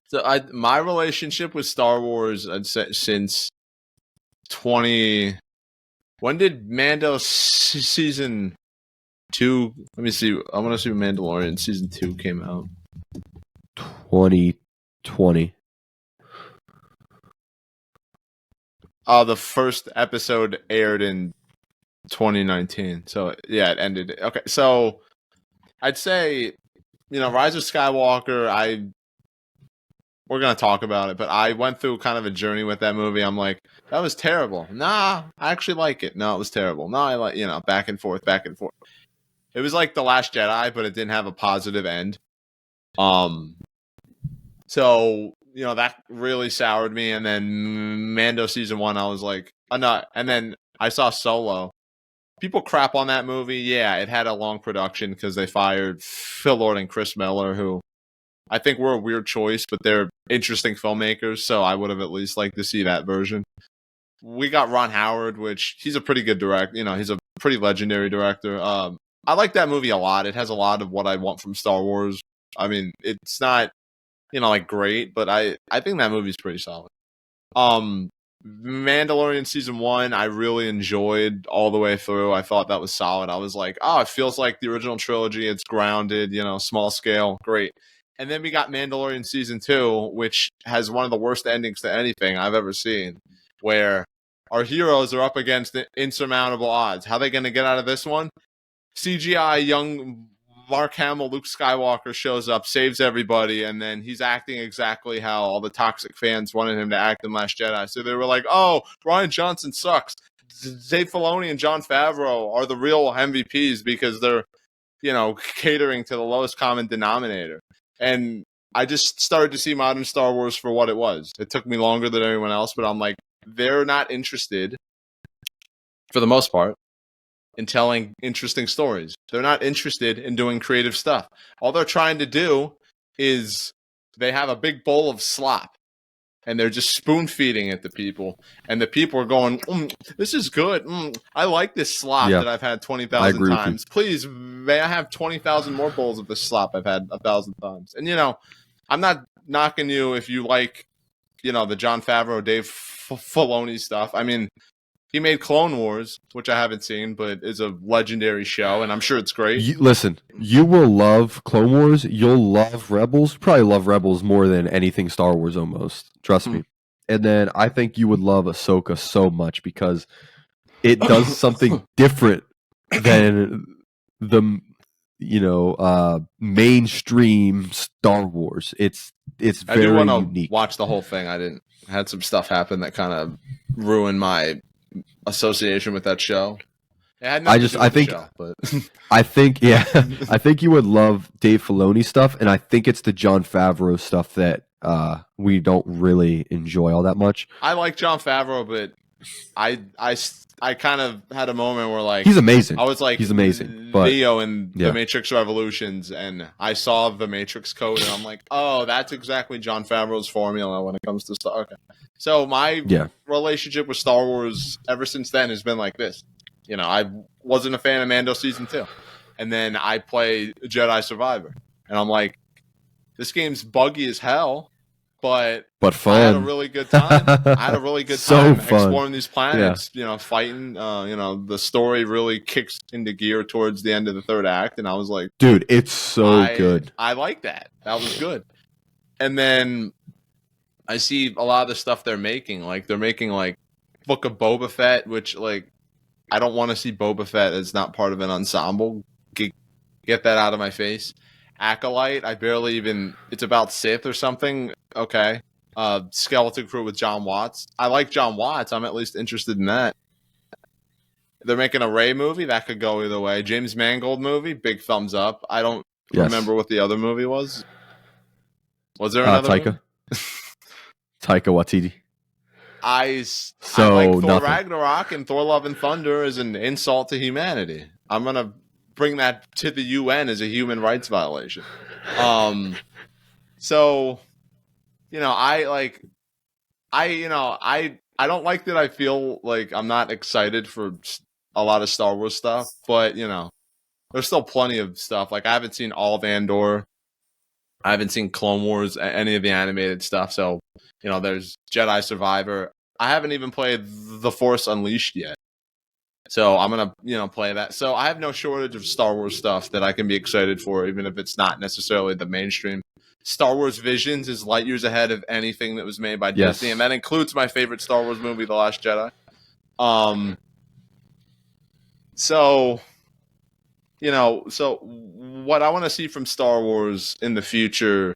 So my relationship with Star Wars, I'd say since 20. When did Mando season 2? Let me see. I want to see when Mandalorian season 2 came out. 2020. The first episode aired in 2019. So yeah, it ended. Okay, so I'd say, Rise of Skywalker. We're gonna talk about it, but I went through kind of a journey with that movie. I'm like, that was terrible. Nah, I actually like it. No, it was terrible. No, I like, back and forth, back and forth. It was like The Last Jedi, but it didn't have a positive end. So, that really soured me. And then Mando season 1, I was like, oh no. And then I saw Solo. People crap on that movie. Yeah, it had a long production because they fired Phil Lord and Chris Miller, who I think were a weird choice, but they're interesting filmmakers, so I would have at least liked to see that version. We got Ron Howard, which he's a pretty good director. He's a pretty legendary director. I like that movie a lot. It has a lot of what I want from Star Wars. I mean, it's not, great, but I think that movie's pretty solid. Mandalorian season 1, I really enjoyed all the way through. I thought that was solid. I was like, it feels like the original trilogy. It's grounded, small scale, great. And then we got Mandalorian season 2, which has one of the worst endings to anything I've ever seen, where our heroes are up against insurmountable odds. How are they going to get out of this one? CGI young Mark Hamill, Luke Skywalker shows up, saves everybody, and then he's acting exactly how all the toxic fans wanted him to act in Last Jedi. So they were like, oh, Rian Johnson sucks. Dave Filoni and Jon Favreau are the real MVPs because they're catering to the lowest common denominator. And I just started to see modern Star Wars for what it was. It took me longer than everyone else, but I'm like, they're not interested, for the most part, in telling interesting stories. They're not interested in doing creative stuff. All they're trying to do is they have a big bowl of slop, and they're just spoon feeding it to people, and the people are going, "This is good. I like this slop that I've had 20,000 times. Please, may I have 20,000 more bowls of this slop I've had 1,000 times?" And I'm not knocking you if you like, the Jon Favreau, Dave Filoni stuff. I mean, he made Clone Wars, which I haven't seen, but is a legendary show, and I'm sure it's great. Listen, you will love Clone Wars. You'll love Rebels. Probably love Rebels more than anything Star Wars almost. Trust me. And then I think you would love Ahsoka so much because it does something different than the mainstream Star Wars. It's very I do unique. Watch the whole thing. I had some stuff happen that kind of ruined my association with that show. I think you would love Dave Filoni stuff, and I think it's the Jon Favreau stuff that we don't really enjoy all that much. I like Jon Favreau, but I kind of had a moment where, like, he's amazing. I was like, he's amazing. But Neo in The Matrix Revolutions, and I saw the Matrix code, and I'm like, oh, that's exactly Jon Favreau's formula when it comes to Star. Okay, so my relationship with Star Wars ever since then has been like this. I wasn't a fan of Mando Season 2, and then I play Jedi Survivor, and I'm like, this game's buggy as hell. But fun. I had a really good time. So fun. Exploring these planets, fighting. The story really kicks into gear towards the end of the third act, and I was like, dude, it's so good. I like that. That was good. And then I see a lot of the stuff they're making. Like, they're making, like, Book of Boba Fett, which, like, I don't want to see Boba Fett as not part of an ensemble. Get that out of my face. Acolyte, it's about Sith or something. Okay. Skeleton Crew with John Watts. I like John Watts. I'm at least interested in that. They're making a Rey movie. That could go either way. James Mangold movie. Big thumbs up. I don't remember what the other movie was. Was there another movie? Taika Waititi. I like Thor Ragnarok, and Thor Love and Thunder is an insult to humanity. I'm going to bring that to the UN as a human rights violation. So, I don't like that I feel like I'm not excited for a lot of Star Wars stuff, but, there's still plenty of stuff. Like, I haven't seen all of Andor. I haven't seen Clone Wars, any of the animated stuff. So, there's Jedi Survivor. I haven't even played The Force Unleashed yet. So I'm going to, play that. So I have no shortage of Star Wars stuff that I can be excited for, even if it's not necessarily the mainstream. Star Wars Visions is light years ahead of anything that was made by Disney, and that includes my favorite Star Wars movie, The Last Jedi. So what I want to see from Star Wars in the future,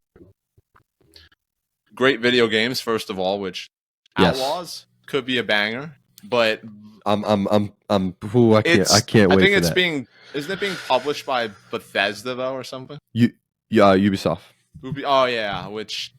great video games, first of all, which Outlaws could be a banger, but I can't wait for that. Isn't it being published by Bethesda though, or something? Ubisoft. Which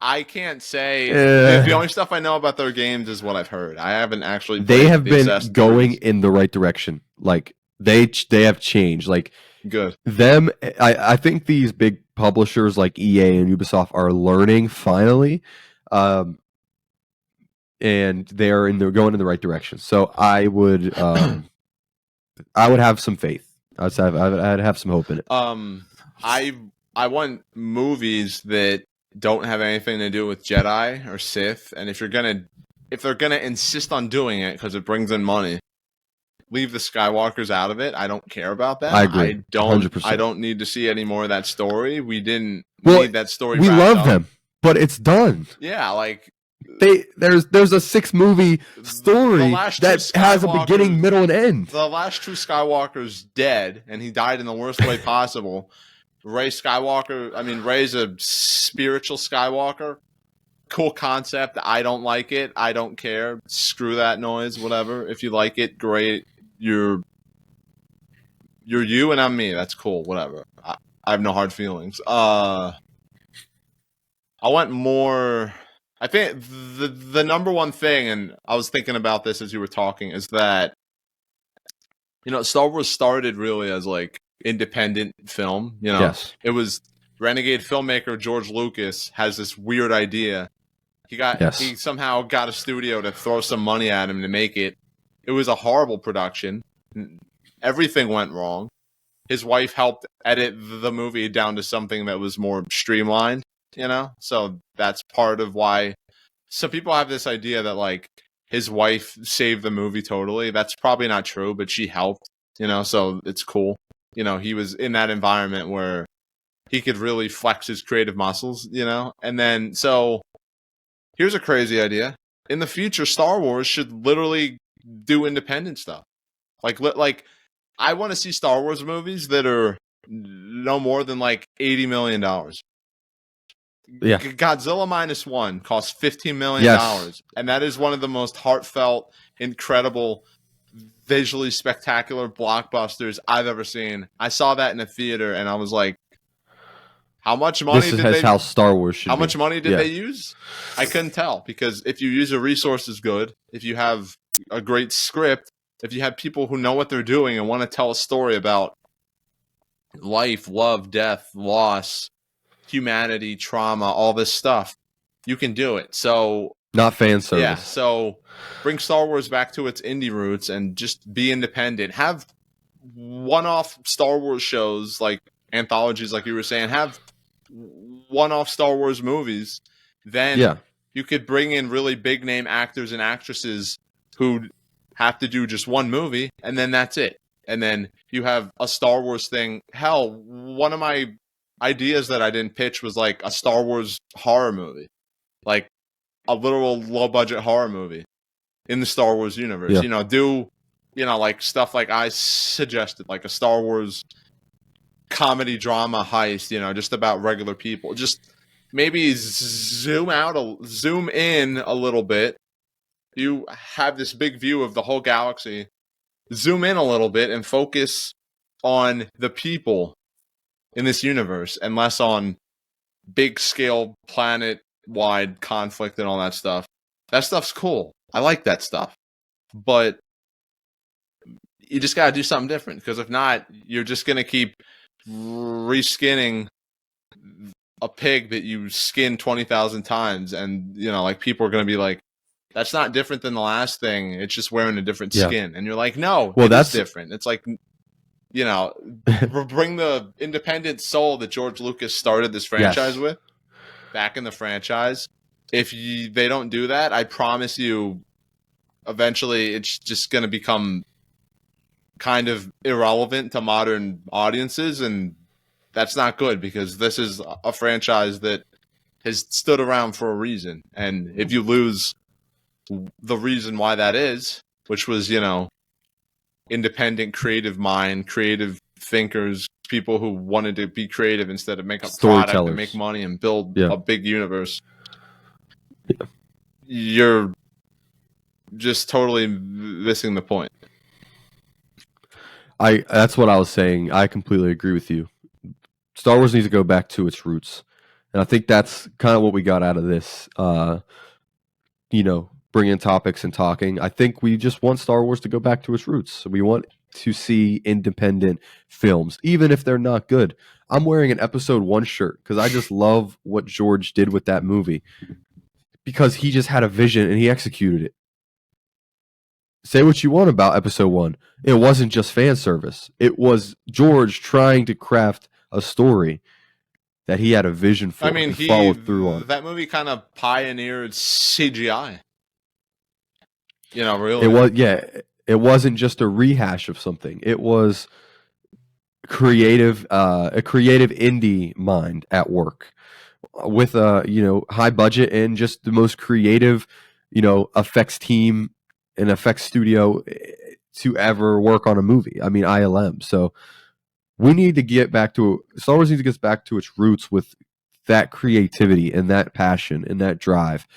I can't say. The only stuff I know about their games is what I've heard. I haven't actually. They have been going in the right direction. Like they have changed. Like good. I think these big publishers like EA and Ubisoft are learning finally. And they're going in the right direction. So I would have some faith. I'd have some hope in it. I want movies that don't have anything to do with Jedi or Sith, and if they're gonna insist on doing it because it brings in money, leave the Skywalkers out of it. I don't care about that. I agree. 100%. I don't need to see any more of that story. We didn't need that story. We love them, but it's done. Yeah, like. There's a 6-movie story that has a beginning, middle, and end. The last true Skywalker's dead, and he died in the worst way possible. Rey's a spiritual Skywalker. Cool concept. I don't like it. I don't care. Screw that noise, whatever. If you like it, great. You're you're you and I'm me. That's cool. Whatever. I have no hard feelings. I want more. I think the number one thing, and I was thinking about this as you were talking, is that Star Wars started really as like independent film. Yes. It was renegade filmmaker George Lucas has this weird idea. He somehow got a studio to throw some money at him to make it. It was a horrible production. Everything went wrong. His wife helped edit the movie down to something that was more streamlined, So that's part of why some people have this idea that like his wife saved the movie totally. That's probably not true, but she helped, so it's cool. He was in that environment where he could really flex his creative muscles, And then so here's a crazy idea. In the future, Star Wars should literally do independent stuff. Like I want to see Star Wars movies that are no more than like $80 million. Yeah. Godzilla -1 cost $15 million. Yes. And that is one of the most heartfelt, incredible, visually spectacular blockbusters I've ever seen. I saw that in a theater and I was like, how much money how Star Wars should How be. much money did they use? I couldn't tell, because if you use a resources good, if you have a great script, if you have people who know what they're doing and want to tell a story about life, love, death, loss, humanity, trauma, all this stuff, you can do it. So not fan service. Yeah, so bring Star Wars back to its indie roots and just be independent. Have one-off Star Wars shows, like anthologies, like you were saying. Have one-off Star Wars movies. Then you could bring in really big-name actors and actresses who have to do just one movie, and then that's it. And then you have a Star Wars thing. Hell, one of my ideas that I didn't pitch was like a Star Wars horror movie, like a literal low-budget horror movie in the Star Wars universe. Do like stuff like I suggested, like a Star Wars comedy drama heist, just about regular people. Just maybe zoom in a little bit. You have this big view of the whole galaxy. Zoom in a little bit and focus on the people in this universe and less on big scale planet wide conflict and all that stuff. That stuff's cool. I like that stuff. But you just got to do something different, because if not, you're just going to keep reskinning a pig that you skinned 20,000 times, and like people are going to be like, that's not different than the last thing, it's just wearing a different skin. And you're like, no, that's different. It's like, bring the independent soul that George Lucas started this franchise with back in the franchise. If they don't do that, I promise you eventually it's just going to become kind of irrelevant to modern audiences, and that's not good, because this is a franchise that has stood around for a reason. And if you lose the reason why that is, which was, independent creative mind, creative thinkers, people who wanted to be creative instead of make a product and make money and build a big universe, you're just totally missing the point. That's what I was saying. I completely agree with you. Star Wars needs to go back to its roots. And I think that's kind of what we got out of this, bringing topics and talking. I think we just want Star Wars to go back to its roots. We want to see independent films, even if they're not good. I'm wearing an Episode 1 shirt because I just love what George did with that movie, because he just had a vision and he executed it. Say what you want about Episode 1. It wasn't just fan service. It was George trying to craft a story that he had a vision for. He followed through on. That movie kind of pioneered CGI. Really. It wasn't just a rehash of something. It was a creative indie mind at work with a high budget and just the most creative effects team and effects studio to ever work on a movie. I mean, ILM. So we need to get back to Star Wars needs to get back to its roots with that creativity and that passion and that drive.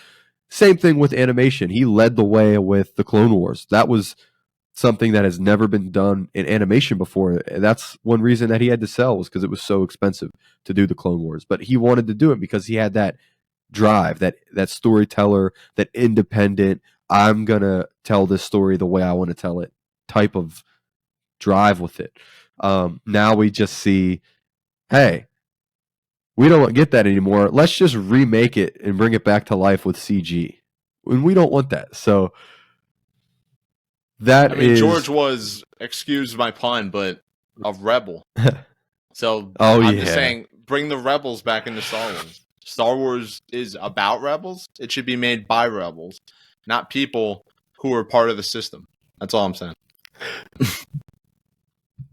Same thing with animation. He led the way with the Clone Wars. That was something that has never been done in animation before. That's one reason that he had to sell, was because it was so expensive to do the Clone Wars. But he wanted to do it because he had that drive, that storyteller, that independent, I'm gonna tell this story the way I want to tell it type of drive with it. Now we just see, hey, we don't get that anymore. Let's just remake it and bring it back to life with CG. And we don't want that. So I mean, George was, excuse my pun, but a rebel. So I'm just saying, bring the rebels back into Star Wars. Star Wars is about rebels. It should be made by rebels, not people who are part of the system. That's all I'm saying.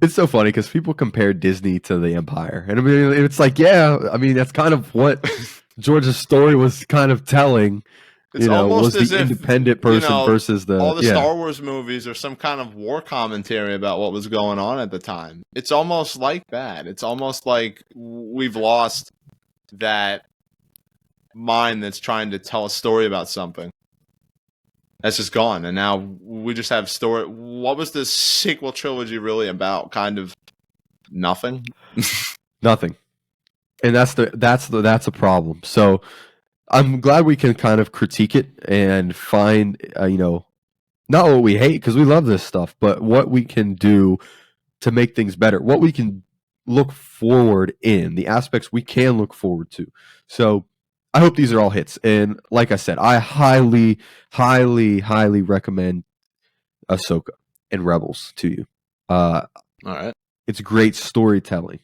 It's so funny because people compare Disney to the Empire. And I mean, it's like, yeah, I mean, that's kind of what George's story was kind of telling. It's almost was the independent person versus the... all the Star Wars movies are some kind of war commentary about what was going on at the time. It's almost like that. It's almost like we've lost that mind that's trying to tell a story about something. That's just gone, and now we just have story. What was the sequel trilogy really about? Kind of nothing. Nothing, and that's a problem. So I'm glad we can kind of critique it and find, not what we hate, because we love this stuff, but what we can do to make things better. What we can look forward in, the aspects we can look forward to. So I hope these are all hits. And like I said, I highly, highly, highly recommend Ahsoka and Rebels to you. All right. It's great storytelling.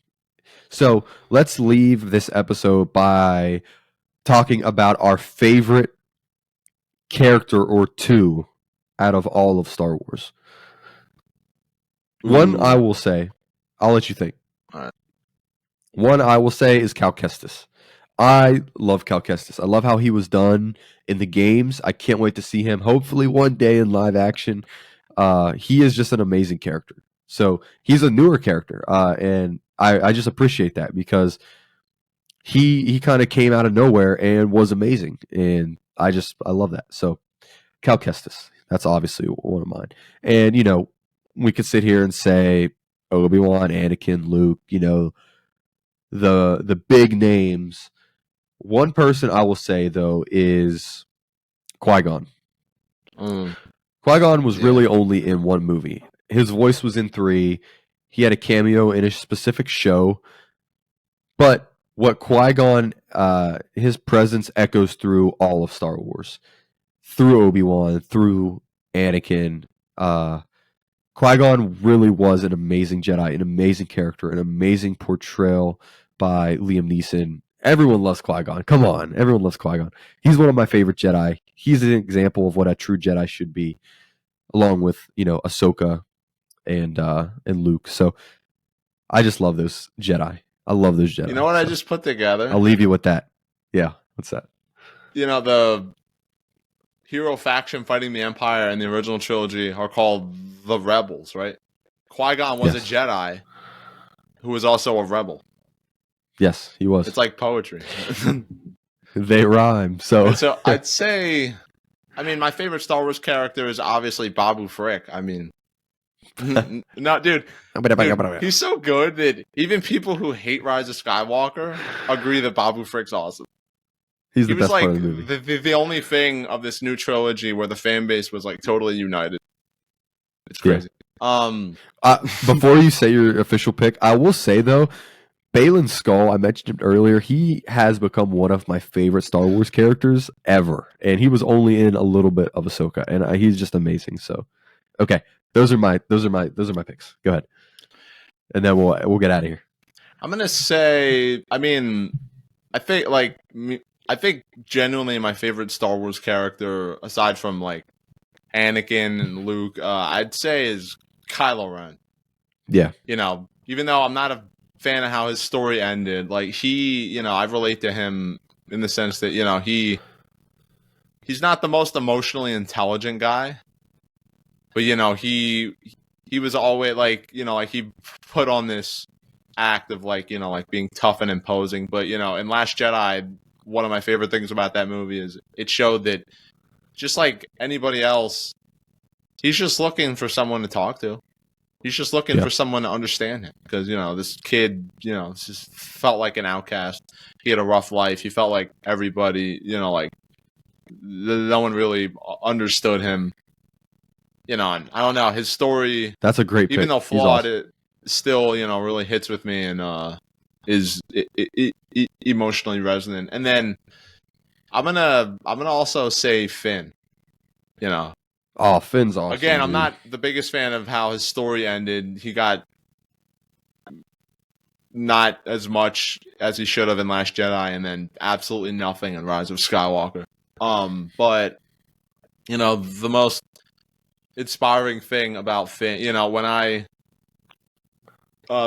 So let's leave this episode by talking about our favorite character or two out of all of Star Wars. One, I will say, I'll let you think. All right. One I will say is Cal Kestis. I love Cal Kestis. I love how he was done in the games. I can't wait to see him, hopefully one day in live action. He is just an amazing character. So he's a newer character, and I just appreciate that because he kind of came out of nowhere and was amazing, and I love that. So Cal Kestis, that's obviously one of mine. And we could sit here and say Obi-Wan, Anakin, Luke, the big names. One person I will say, though, is Qui-Gon. Qui-Gon was really only in one movie. His voice was in 3. He had a cameo in a specific show. But what Qui-Gon, his presence echoes through all of Star Wars. Through Obi-Wan, through Anakin. Qui-Gon really was an amazing Jedi, an amazing character, an amazing portrayal by Liam Neeson. Everyone loves Qui-Gon. Come on. Everyone loves Qui-Gon. He's one of my favorite Jedi. He's an example of what a true Jedi should be, along with, Ahsoka and Luke. So I just love those Jedi. I love those Jedi. You know what I just put together? I'll leave you with that. Yeah. What's that? The hero faction fighting the Empire in the original trilogy are called the Rebels, right? Qui-Gon was a Jedi who was also a rebel. Yes, he was. It's like poetry. They rhyme. So I'd say, my favorite Star Wars character is obviously Babu Frick. No, dude, he's so good that even people who hate Rise of Skywalker agree that Babu Frick's awesome. He was best part of the movie. The only thing of this new trilogy where the fan base was like totally united. It's crazy. Yeah. Before you say your official pick, I will say though, Baylan Skoll, I mentioned him earlier, he has become one of my favorite Star Wars characters ever, and he was only in a little bit of Ahsoka, and he's just amazing. So, okay, those are my picks. Go ahead, and then we'll get out of here. I'm gonna say, I think genuinely my favorite Star Wars character, aside from like Anakin and Luke, I'd say is Kylo Ren. Yeah, even though I'm not a fan of how his story ended, like I relate to him in the sense that he's not the most emotionally intelligent guy, but he was always like he put on this act of like being tough and imposing. But in Last Jedi, one of my favorite things about that movie is it showed that just like anybody else, he's just looking for someone to talk to. He's just looking for someone to understand him because, this kid, just felt like an outcast. He had a rough life. He felt like everybody, like no one really understood him. And I don't know, his story. That's a great pick. Even though flawed, awesome. it still, really hits with me and is emotionally resonant. And then I'm gonna also say Finn. Oh, Finn's awesome. Again, I'm dude. not the biggest fan of how his story ended. He got not as much as he should have in Last Jedi, and then absolutely nothing in Rise of Skywalker. But the most inspiring thing about Finn, when I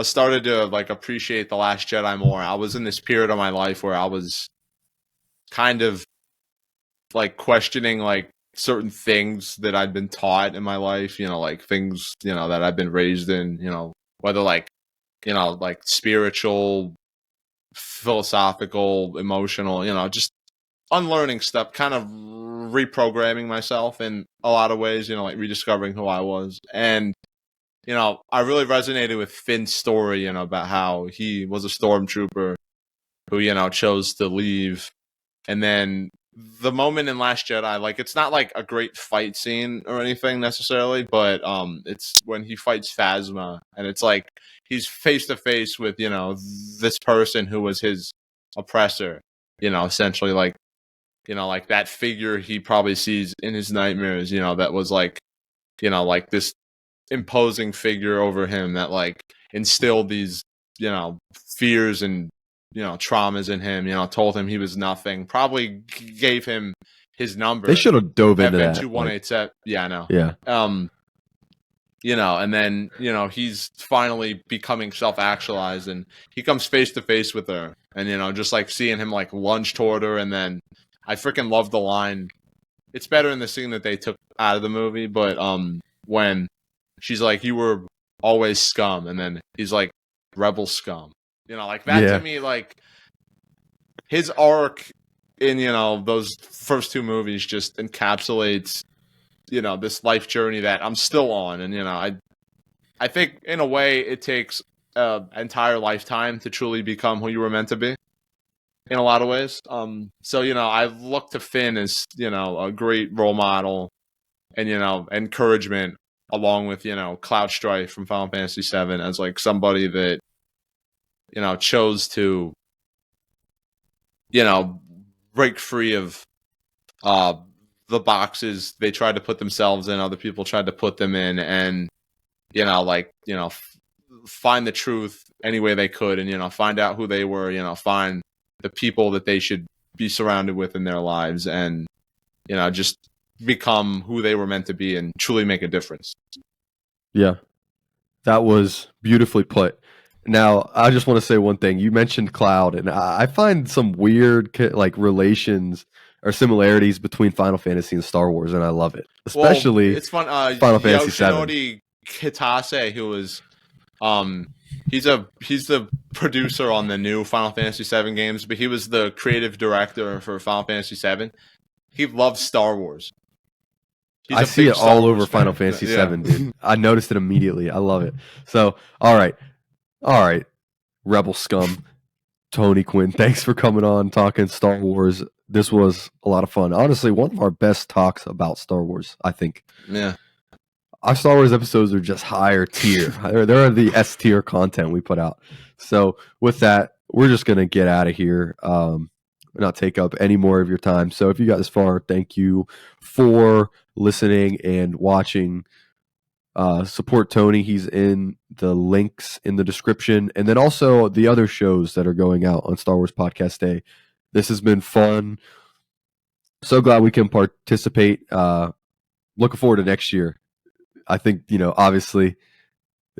started to appreciate The Last Jedi more, I was in this period of my life where I was kind of questioning certain things that I'd been taught in my life, things, that I've been raised in, whether spiritual, philosophical, emotional, just unlearning stuff, kind of reprogramming myself in a lot of ways, rediscovering who I was. And, I really resonated with Finn's story, about how he was a stormtrooper who, chose to leave. And then the moment in Last Jedi, it's not a great fight scene or anything necessarily, but it's when he fights Phasma, and it's he's face to face with this person who was his oppressor, essentially that figure he probably sees in his nightmares, that was this imposing figure over him that instilled these fears and traumas in him, told him he was nothing, probably gave him his number. They should have dove into that. 2187. Yeah, I know. Yeah. And then, he's finally becoming self-actualized, and he comes face to face with her, and, just seeing him lunge toward her. And then I freaking love the line. It's better in the scene that they took out of the movie, but when she's like, "You were always scum," and then he's like, "Rebel scum." That to me, his arc in, those first two movies just encapsulates, this life journey that I'm still on. And, I think in a way it takes an entire lifetime to truly become who you were meant to be in a lot of ways. So, I look to Finn as, a great role model and, encouragement, along with, Cloud Strife from Final Fantasy VII as somebody that, chose to, break free of the boxes they tried to put themselves in, other people tried to put them in, and, find the truth any way they could, and, find out who they were, find the people that they should be surrounded with in their lives, and, just become who they were meant to be and truly make a difference. Yeah, that was beautifully put. Now, I just want to say one thing. You mentioned Cloud, and I find some weird relations or similarities between Final Fantasy and Star Wars, and I love it. Especially it's fun. Final Fantasy VII. Yoshinori Kitase, who was he's the producer on the new Final Fantasy VII games, but he was the creative director for Final Fantasy VII. He loves Star Wars. I see it all over Final Fantasy VII, dude. I noticed it immediately. I love it. So, all right, Rebel scum, Tony Quinn. Thanks for coming on, talking Star Wars. This was a lot of fun. Honestly, one of our best talks about Star Wars, I think. Yeah. Our Star Wars episodes are just higher tier. They're the S tier content we put out. So with that, we're just going to get out of here. Not take up any more of your time. So if you got this far, thank you for listening and watching. Support Tony. He's in the links in the description. And then also the other shows that are going out on Star Wars Podcast Day. This has been fun. So glad we can participate. Looking forward to next year. I think, obviously,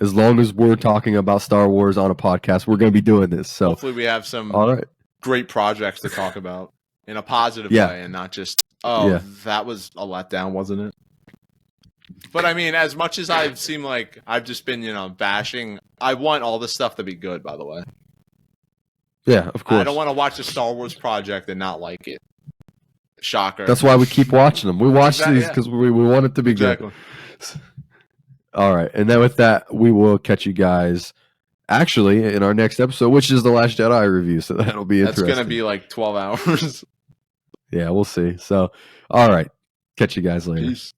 as long as we're talking about Star Wars on a podcast, we're going to be doing this. So hopefully we have some all right. great projects to talk about in a positive way, and not just, that was a letdown, wasn't it? But I mean, as much as I've seemed like I've just been, bashing, I want all this stuff to be good, by the way. Yeah, of course. I don't want to watch a Star Wars project and not like it. Shocker. That's why we keep watching them. We watch these because we want it to be good. All right, and then with that, we will catch you guys actually in our next episode, which is the Last Jedi review. So that'll be That's interesting. gonna be like 12 hours. Yeah, we'll see. So, all right, catch you guys later. Peace.